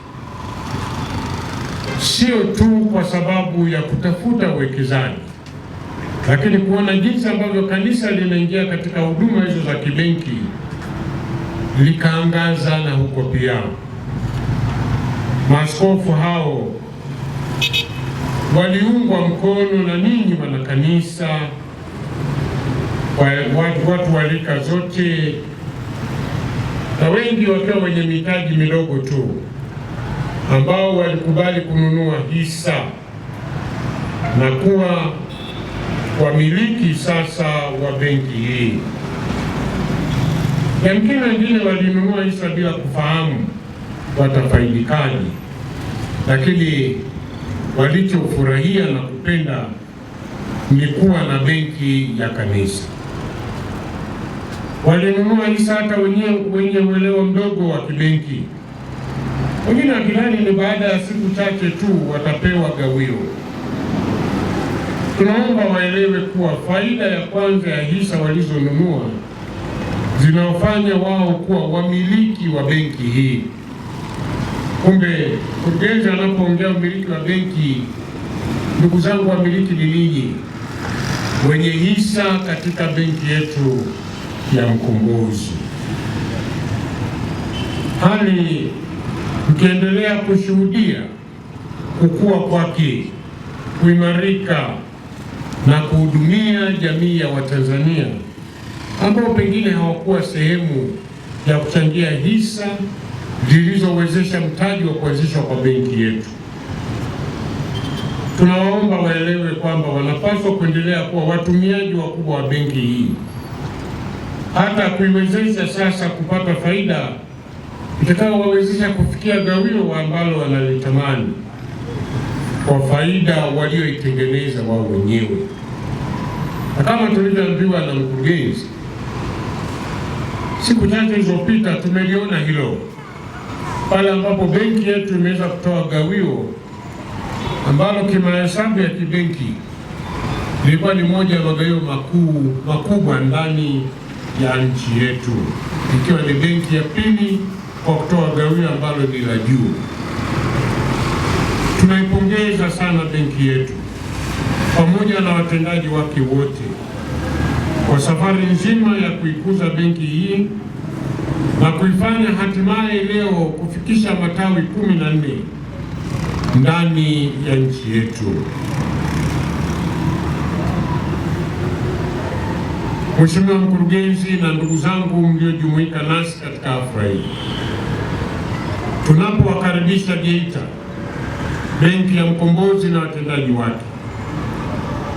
S11: sio tu kwa sababu ya kutafuta uwekezaji, lakini kuona jinsi ambavyo kanisa linaingia katika huduma hizo za kibenki likaangaza. Na huko pia maaskofu hao waliungwa mkono na ninyi wanakanisa, watu wa rika zote, na wengi wakiwa wenye mitaji midogo tu, ambao walikubali kununua hisa na kuwa wamiliki sasa wa benki hii. Yamkini wengine walinunua hisa bila kufahamu watafaidikaje, lakini walichofurahia na kupenda ni kuwa na benki ya kanisa. Walinunua hisa hata wenye uelewa mdogo wa kibenki, wengine wakidhani ni baada ya siku chache tu watapewa gawio. Tunaomba waelewe kuwa faida ya kwanza ya hisa walizonunua zinawafanya wao kuwa wamiliki wa benki hii. Kumbe mkurugenzi anapoongea umiliki wa benki, ndugu zangu, wamiliki ni ninyi wenye hisa katika benki yetu ya Mkombozi. Hali mkiendelea kushuhudia kukua kwake, kuimarika na kuhudumia jamii ya Watanzania ambao pengine hawakuwa sehemu ya kuchangia hisa zilizowezesha mtaji wa kuanzishwa kwa benki yetu. Tunawaomba waelewe kwamba wanapaswa kuendelea kuwa watumiaji wakubwa wa benki hii, hata kuiwezesha sasa kupata faida itakayowawezesha kufikia gawio ambalo wanalitamani kwa faida walioitengeneza wao wenyewe. Na kama tulivyoambiwa na mkurugenzi siku chache zilizopita, tumeliona hilo pale ambapo benki yetu imeweza kutoa gawio ambalo kimahesabu ya kibenki ilikuwa ni moja ya magawio makubwa ndani ya nchi yetu, ikiwa ni benki ya pili kwa kutoa gawio ambalo ni la juu. Tunaipongeza sana benki yetu pamoja na watendaji wake wote kwa safari nzima ya kuikuza benki hii na kuifanya hatimaye leo kufikisha matawi 14 ndani ya nchi yetu. Mheshimiwa Mkurugenzi na ndugu zangu mliojumuika nasi katika hafla hii, tunapowakaribisha Geita Benki ya Mkombozi na watendaji wake,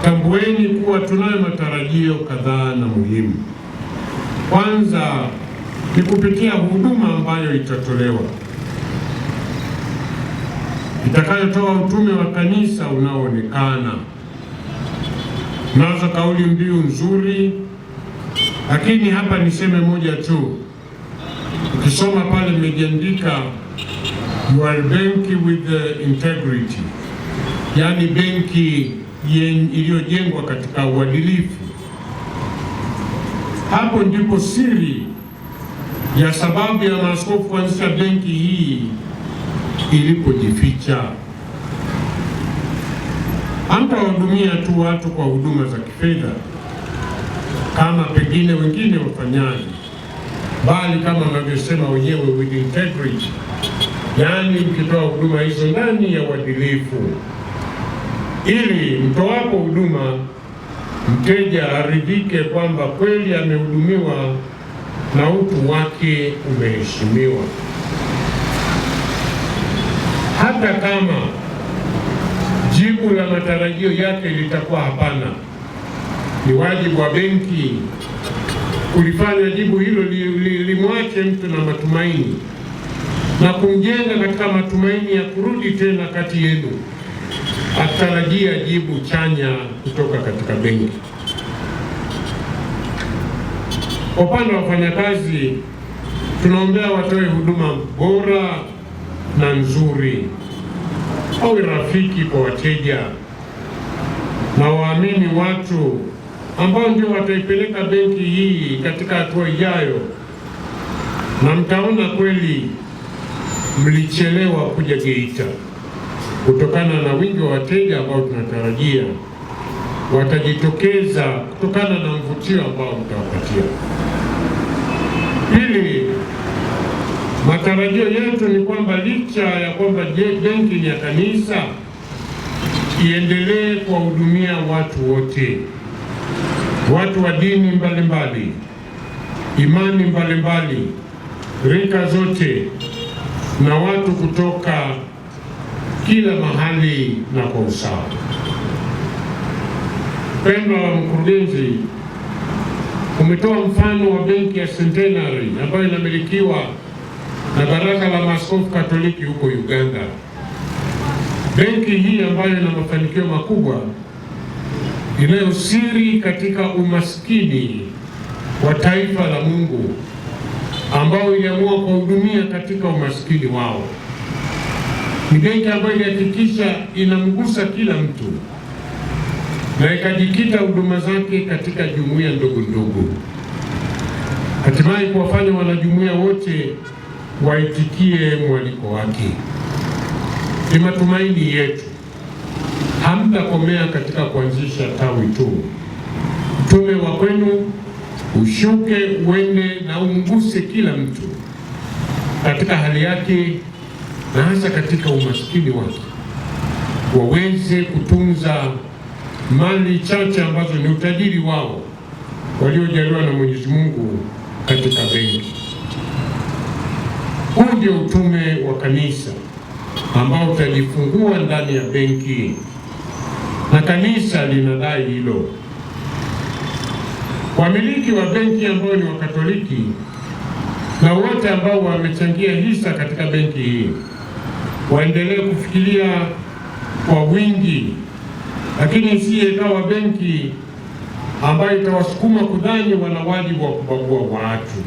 S11: tambueni kuwa tunayo matarajio kadhaa na muhimu. Kwanza ni kupitia huduma ambayo itatolewa itakayotoa utume wa kanisa unaoonekana. Nazo kauli mbiu nzuri, lakini hapa niseme moja tu. Ukisoma pale imejiandika you are bank with integrity, yaani benki iliyojengwa katika uadilifu. Hapo ndipo siri ya sababu ya maaskofu kuanzisha benki hii ilipojificha. Hamtawahudumia tu watu kwa huduma za kifedha kama pengine wengine wafanyaji, bali kama wanavyosema wenyewe with integrity, yaani mkitoa huduma hizo ndani ya uadilifu, ili mtoapo huduma mteja aridhike kwamba kweli amehudumiwa na utu wake umeheshimiwa. Hata kama jibu la matarajio yake litakuwa hapana, ni wajibu wa benki kulifanya jibu hilo limwache mtu na matumaini na kumjenga katika matumaini ya kurudi tena kati yenu, atarajia jibu chanya kutoka katika benki. Kwa upande wa wafanyakazi, tunaombea watoe huduma bora na nzuri, awe rafiki kwa wateja na waamini watu ambao ndio wataipeleka benki hii katika hatua ijayo, na mtaona kweli mlichelewa kuja Geita kutokana na wingi wa wateja ambao tunatarajia watajitokeza kutokana na mvutio ambao mtawapatia. Pili, matarajio yetu ni kwamba licha ya kwamba benki ni ya kanisa, iendelee kuwahudumia watu wote, watu wa dini mbalimbali, imani mbalimbali, rika zote na watu kutoka kila mahali na kwa usawa. Mpendwa Mkurugenzi, umetoa mfano wa benki ya Centenary ambayo inamilikiwa na Baraza la Maaskofu Katoliki huko Uganda. Benki hii ambayo ina mafanikio makubwa, inayosiri katika umaskini wa taifa la Mungu, ambao iliamua kuhudumia katika umaskini wao. Ni benki ambayo ilihakikisha inamgusa kila mtu na ikajikita huduma zake katika jumuiya ndogo ndogo, hatimaye kuwafanya wanajumuiya wote waitikie mwaliko wake. Ni matumaini yetu hamtakomea katika kuanzisha tawi tu. Utume wa kwenu ushuke, uende na umguse kila mtu katika hali yake na hasa katika umaskini wake, waweze kutunza mali chache ambazo ni utajiri wao waliojaliwa na Mwenyezi Mungu katika benki. Huu ndio utume wa kanisa ambao utajifungua ndani ya benki, na kanisa linadai hilo. Wamiliki wa benki ambao ni Wakatoliki na wote ambao wamechangia hisa katika benki hii waendelee kufikiria kwa wingi, lakini isiye ikawa benki ambayo itawasukuma kudhani wana wajibu wa kubagua watu.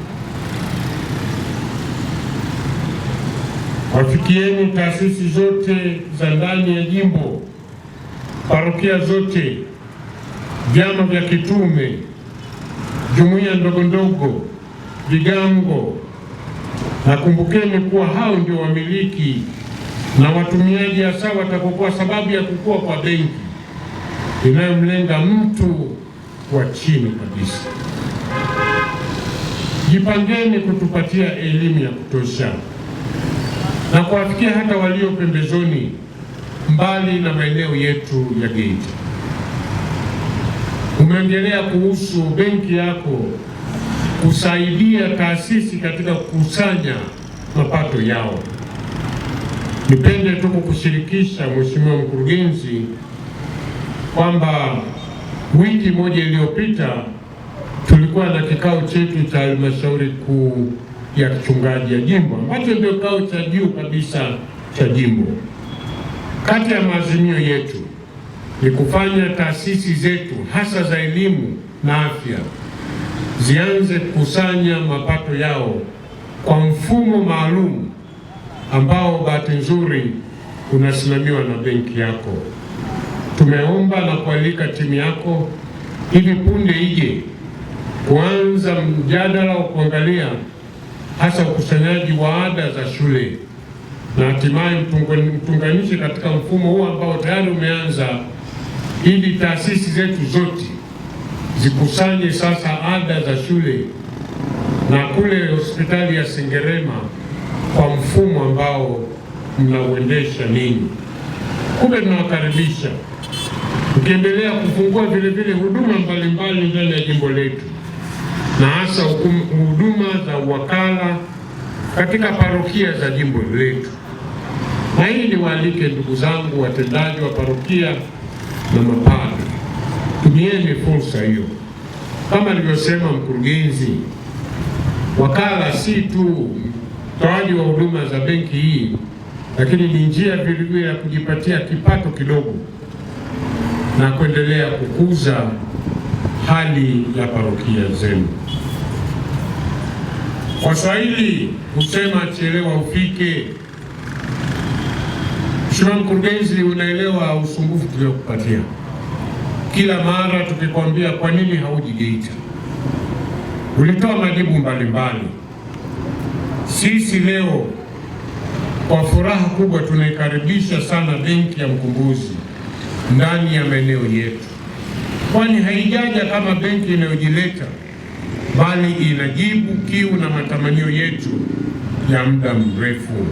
S11: Wafikieni taasisi zote za ndani ya jimbo, parokia zote, vyama vya kitume, jumuiya ndogo ndogo, vigango, na kumbukeni kuwa hao ndio wamiliki na watumiaji hasa watakokuwa sababu ya kukua kwa benki inayomlenga mtu wa chini kabisa. Jipangeni kutupatia elimu ya kutosha na kuwafikia hata walio pembezoni mbali na maeneo yetu ya Geita. Umeongelea kuhusu benki yako kusaidia taasisi katika kukusanya mapato yao. Nipende tu kukushirikisha Mheshimiwa Mkurugenzi kwamba wiki moja iliyopita tulikuwa na kikao chetu cha halmashauri kuu ya kichungaji ya jimbo ambacho ndio kikao cha juu kabisa cha jimbo. Kati ya maazimio yetu ni kufanya taasisi zetu hasa za elimu na afya zianze kukusanya mapato yao kwa mfumo maalum ambao bahati nzuri unasimamiwa na benki yako. Tumeomba na kualika timu yako hivi punde ije kuanza mjadala wa kuangalia hasa ukusanyaji wa ada za shule na hatimaye mtunganishe katika mfumo huu ambao tayari umeanza, ili taasisi zetu zote zikusanye sasa ada za shule na kule hospitali ya Sengerema kwa mfumo ambao mnauendesha ninyi. Kumbe tunawakaribisha ukiendelea kufungua vile vile huduma mbalimbali ndani ya jimbo letu na hasa huduma za wakala katika parokia za jimbo letu. Na hii niwaalike ndugu zangu watendaji wa parokia na mapadri, tumieni fursa hiyo. Kama alivyosema mkurugenzi, wakala si tu utoaji wa huduma za benki hii, lakini ni njia vile vile ya kujipatia kipato kidogo na kuendelea kukuza hali ya parokia zenu. Waswahili husema chelewa ufike. Mheshimiwa Mkurugenzi, unaelewa usumbufu tuliokupatia. Kila mara tukikwambia kwa nini hauji Geita, ulitoa majibu mbalimbali. Sisi leo kwa furaha kubwa tunaikaribisha sana benki ya Mkombozi ndani ya maeneo yetu, kwani haijaja kama benki inayojileta, bali inajibu kiu na matamanio yetu ya muda mrefu.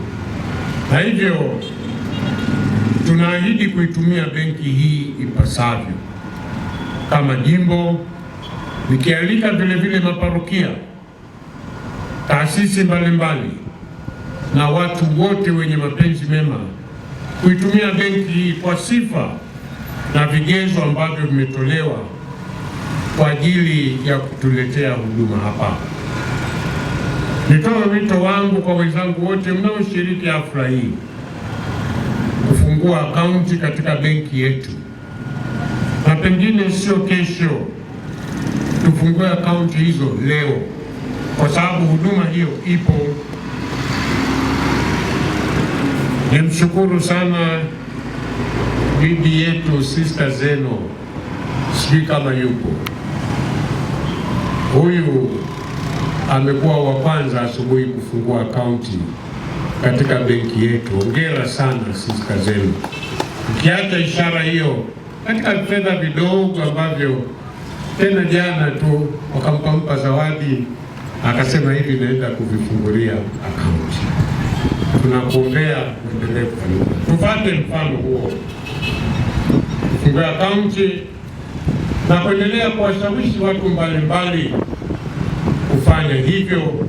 S11: Na hivyo tunaahidi kuitumia benki hii ipasavyo kama jimbo, nikialika vile vile maparokia, taasisi mbalimbali na watu wote wenye mapenzi mema kuitumia benki hii kwa sifa na vigezo ambavyo vimetolewa kwa ajili ya kutuletea huduma hapa. Nitoe wito wangu kwa wenzangu wote mnaoshiriki hafla hii kufungua akaunti katika benki yetu, na pengine sio kesho, tufungue akaunti hizo leo, kwa sababu huduma hiyo ipo. Nimshukuru sana bibi yetu Sister Zeno, sijui kama yupo. Huyu amekuwa wa kwanza asubuhi kufungua akaunti katika benki yetu. Hongera sana Sister Zeno. Ukiacha ishara hiyo katika fedha vidogo ambavyo tena jana tu wakampampa zawadi, akasema hivi naenda kuvifungulia akaunti. Tunakuombea uendelee kufanya. Tupate mfano huo, kufungua akaunti na kuendelea kuwashawishi watu mbalimbali kufanya hivyo,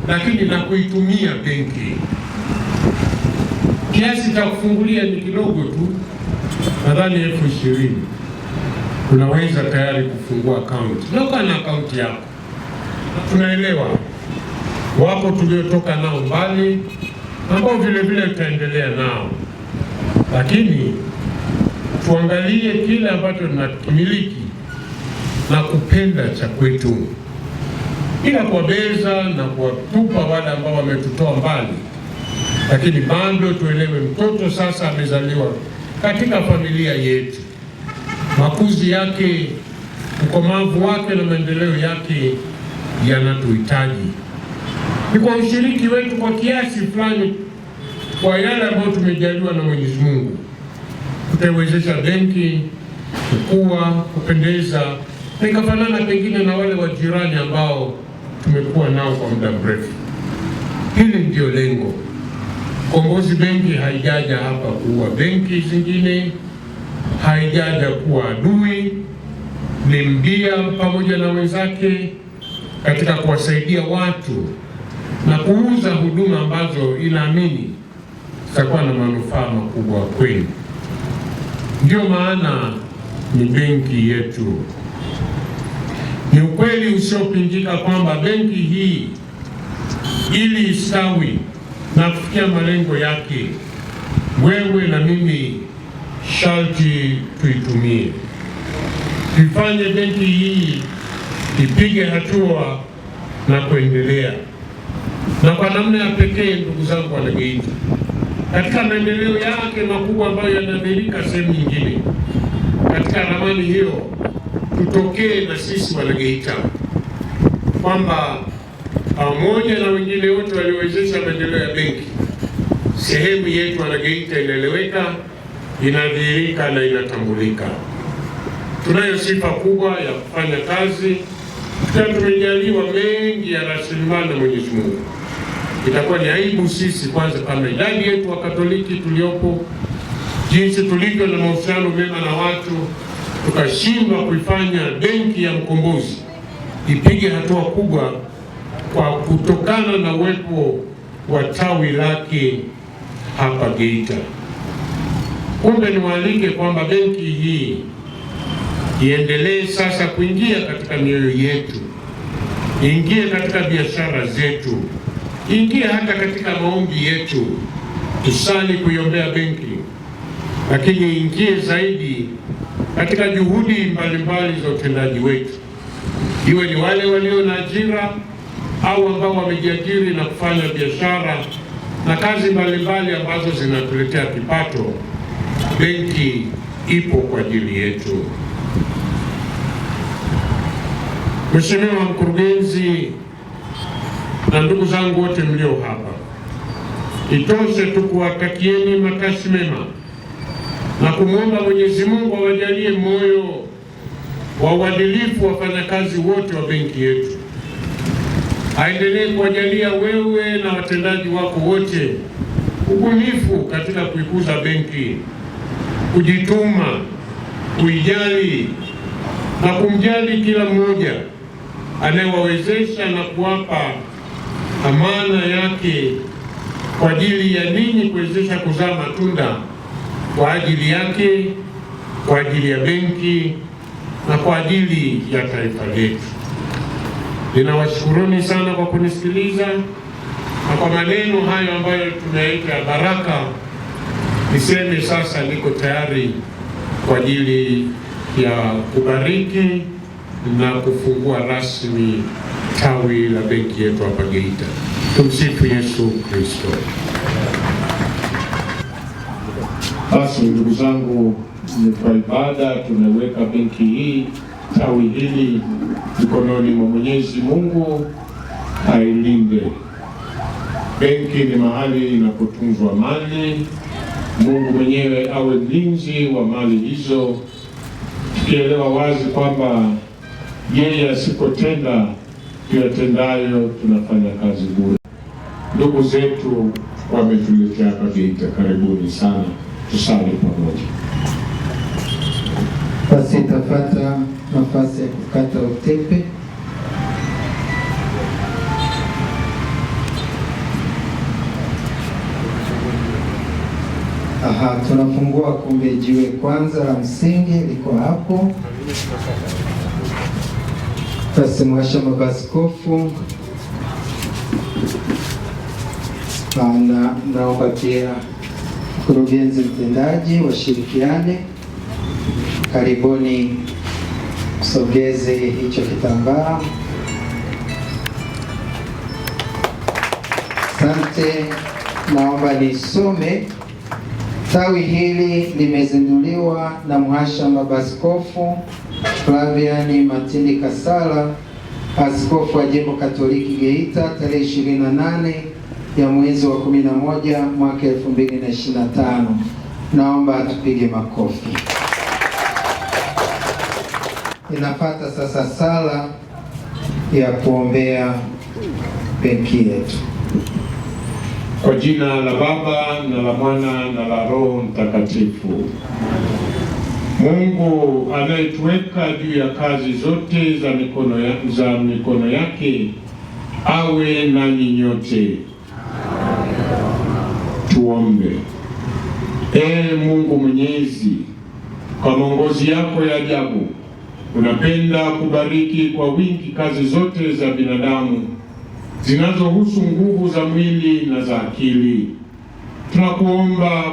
S11: lakini na kuitumia benki. Kiasi cha kufungulia ni kidogo tu, nadhani 20,000. Unaweza tayari kufungua akaunti. Loka na akaunti yako. Tunaelewa wapo tuliotoka nao mbali ambao vile vile tutaendelea nao, lakini tuangalie kile ambacho tunakimiliki na kupenda cha kwetu, bila kuwabeza na kuwatupa wale ambao wametutoa mbali, lakini bado tuelewe mtoto sasa amezaliwa katika familia yetu. Makuzi yake, ukomavu wake na maendeleo yake yanatuhitaji. Ni kwa ushiriki wetu kwa kiasi fulani kwa yale ambayo tumejaliwa na Mwenyezi Mungu, tutaiwezesha benki kukua, kupendeza na ikafanana pengine na wale wa jirani ambao tumekuwa nao kwa muda mrefu. Hili ndio lengo. Mkombozi benki haijaja hapa kuua benki zingine, haijaja kuwa adui, ni mbia pamoja na wenzake katika kuwasaidia watu na kuuza huduma ambazo inaamini zitakuwa na manufaa makubwa kwenu. Ndio maana ni benki yetu. Ni ukweli usiopingika kwamba benki hii ili istawi na kufikia malengo yake, wewe na mimi sharti tuitumie. Tuifanye benki hii ipige hatua na kuendelea. Na kwa namna ya pekee, ndugu zangu Wanageita, katika maendeleo yake makubwa ambayo yanadhihirika sehemu nyingine, katika ramani hiyo tutokee na sisi Wanageita kwamba pamoja na wengine wote waliowezesha maendeleo ya benki, sehemu yetu Wanageita inaeleweka, inadhihirika na inatambulika. Tunayo sifa kubwa ya kufanya kazi, tukiwa tumejaliwa mengi ya rasilimali na Mwenyezi Mungu. Itakuwa ni aibu sisi kwanza, kama idadi yetu wa Katoliki tuliopo, jinsi tulivyo na mahusiano mema na watu, tukashindwa kuifanya benki ya Mkombozi ipige hatua kubwa kwa kutokana na uwepo wa tawi lake hapa Geita. Kumbe niwaalike kwamba benki hii iendelee sasa kuingia katika mioyo yetu, ingie katika biashara zetu, ingie hata katika maombi yetu. Tusali kuiombea benki, lakini ingie zaidi katika juhudi mbalimbali za utendaji wetu, iwe ni wale walio na ajira au ambao wamejiajiri na kufanya biashara na kazi mbalimbali ambazo zinatuletea kipato. Benki ipo kwa ajili yetu. Mheshimiwa Mkurugenzi na ndugu zangu wote mlio hapa, itoshe tu kuwatakieni matashi mema na kumwomba Mwenyezi Mungu awajalie moyo wa uadilifu wafanyakazi wote wa benki yetu. Aendelee kuwajalia wewe na watendaji wako wote ubunifu katika kuikuza benki, kujituma, kuijali na kumjali kila mmoja anayewawezesha na kuwapa amana yake kwa ajili ya ninyi kuwezesha kuzaa matunda kwa ajili yake, kwa ajili ya benki na kwa ajili ya taifa letu. Ninawashukuruni sana kwa kunisikiliza, na kwa maneno hayo ambayo tumeita baraka, niseme sasa niko tayari kwa ajili ya kubariki na kufungua rasmi tawi la benki yetu hapa Geita. Tumsifu Yesu Kristo. Basi ndugu zangu, ni kwa ibada tunaweka benki hii, tawi hili mikononi mwa Mwenyezi Mungu ailinde. Benki ni mahali inapotunzwa mali. Mungu mwenyewe awe mlinzi wa mali hizo, tukielewa wazi kwamba yeye asipotenda tuyatendayo tunafanya kazi bure. Ndugu zetu wametuletea hapa Geita, karibuni sana, tusali pamoja.
S12: Basi tafata nafasi ya kukata utepe. Tunafungua kumbe jiwe kwanza la msingi liko hapo. Basi Mhashamu Baba Askofu, naomba pia mkurugenzi mtendaji washirikiane. Karibuni sogeze hicho kitambaa. Asante. Naomba nisome. Tawi hili limezinduliwa na Mhashamu Baba Askofu Flavian Matindi Kasala, askofu wa Jimbo Katoliki Geita, tarehe 28 ya mwezi wa 11 mwaka 2025. Naomba tupige makofi. Inafuata sasa sala ya kuombea benki yetu.
S11: Kwa jina la Baba na la Mwana na la Roho Mtakatifu. Mungu anayetuweka juu ya kazi zote za mikono yake awe nanyi nyote. Tuombe. Ee Mungu Mwenyezi, kwa maongozi yako ya ajabu unapenda kubariki kwa wingi kazi zote za binadamu zinazohusu nguvu za mwili na za akili. Tunakuomba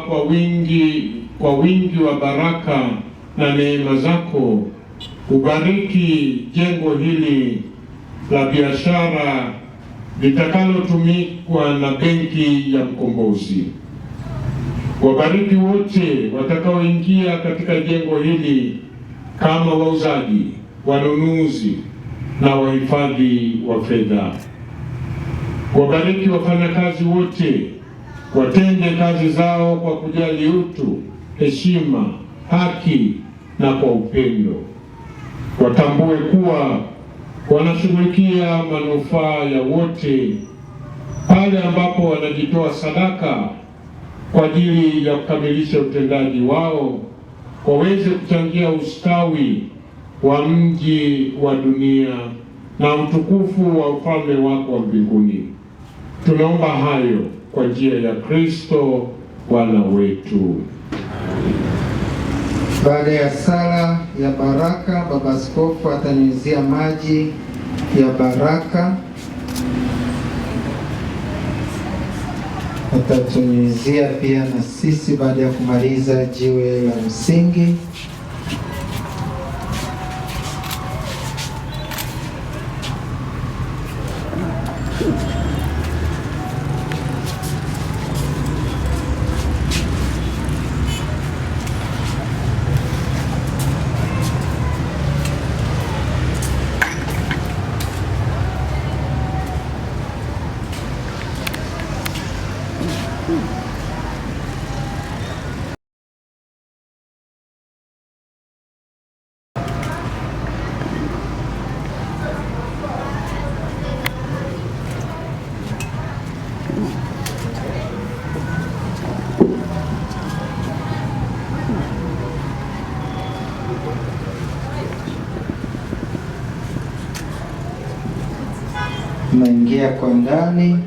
S11: kwa wingi wa baraka na neema zako ubariki jengo hili la biashara litakalotumikwa na Benki ya Mkombozi. Wabariki wote watakaoingia katika jengo hili kama wauzaji, wanunuzi na wahifadhi wa fedha. Wabariki wafanyakazi wote, watende kazi zao kwa kujali utu, heshima, haki na kwa upendo. Watambue kuwa wanashughulikia manufaa ya wote pale ambapo wanajitoa sadaka kwa ajili ya kukamilisha utendaji wao, waweze kuchangia ustawi wa mji wa dunia na utukufu wa ufalme wako wa mbinguni. Tunaomba hayo kwa njia ya Kristo Bwana wetu.
S12: Baada ya sala ya baraka, Baba Askofu atanyunyizia maji ya baraka, atatunyunyizia pia na sisi baada ya kumaliza jiwe la msingi. Tunaingia kwa ndani.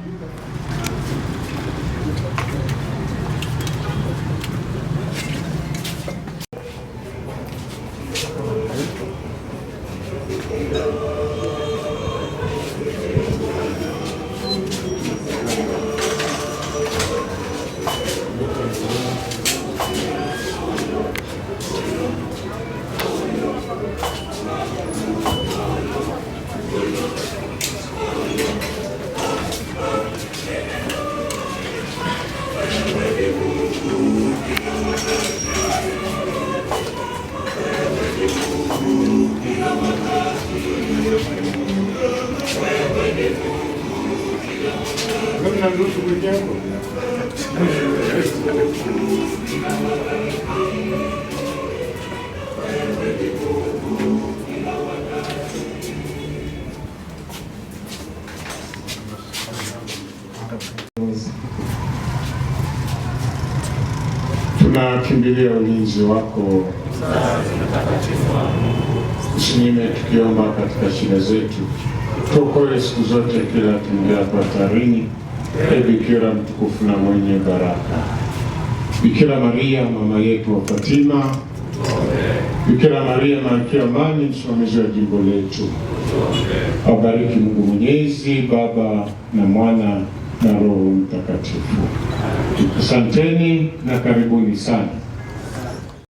S11: Tunakimbilia ulinzi wako, usinyime tukiomba katika shida zetu. Tuokoe siku zote kila tuingiapo hatarini. Ee Bikira mtukufu na mwenye baraka, Bikira Maria mama yetu wa Fatima, Bikira Maria malkia amani, msimamizi wa jimbo letu, abariki Mungu Mwenyezi, Baba na Mwana na Roho Mtakatifu. Asanteni na karibuni sana.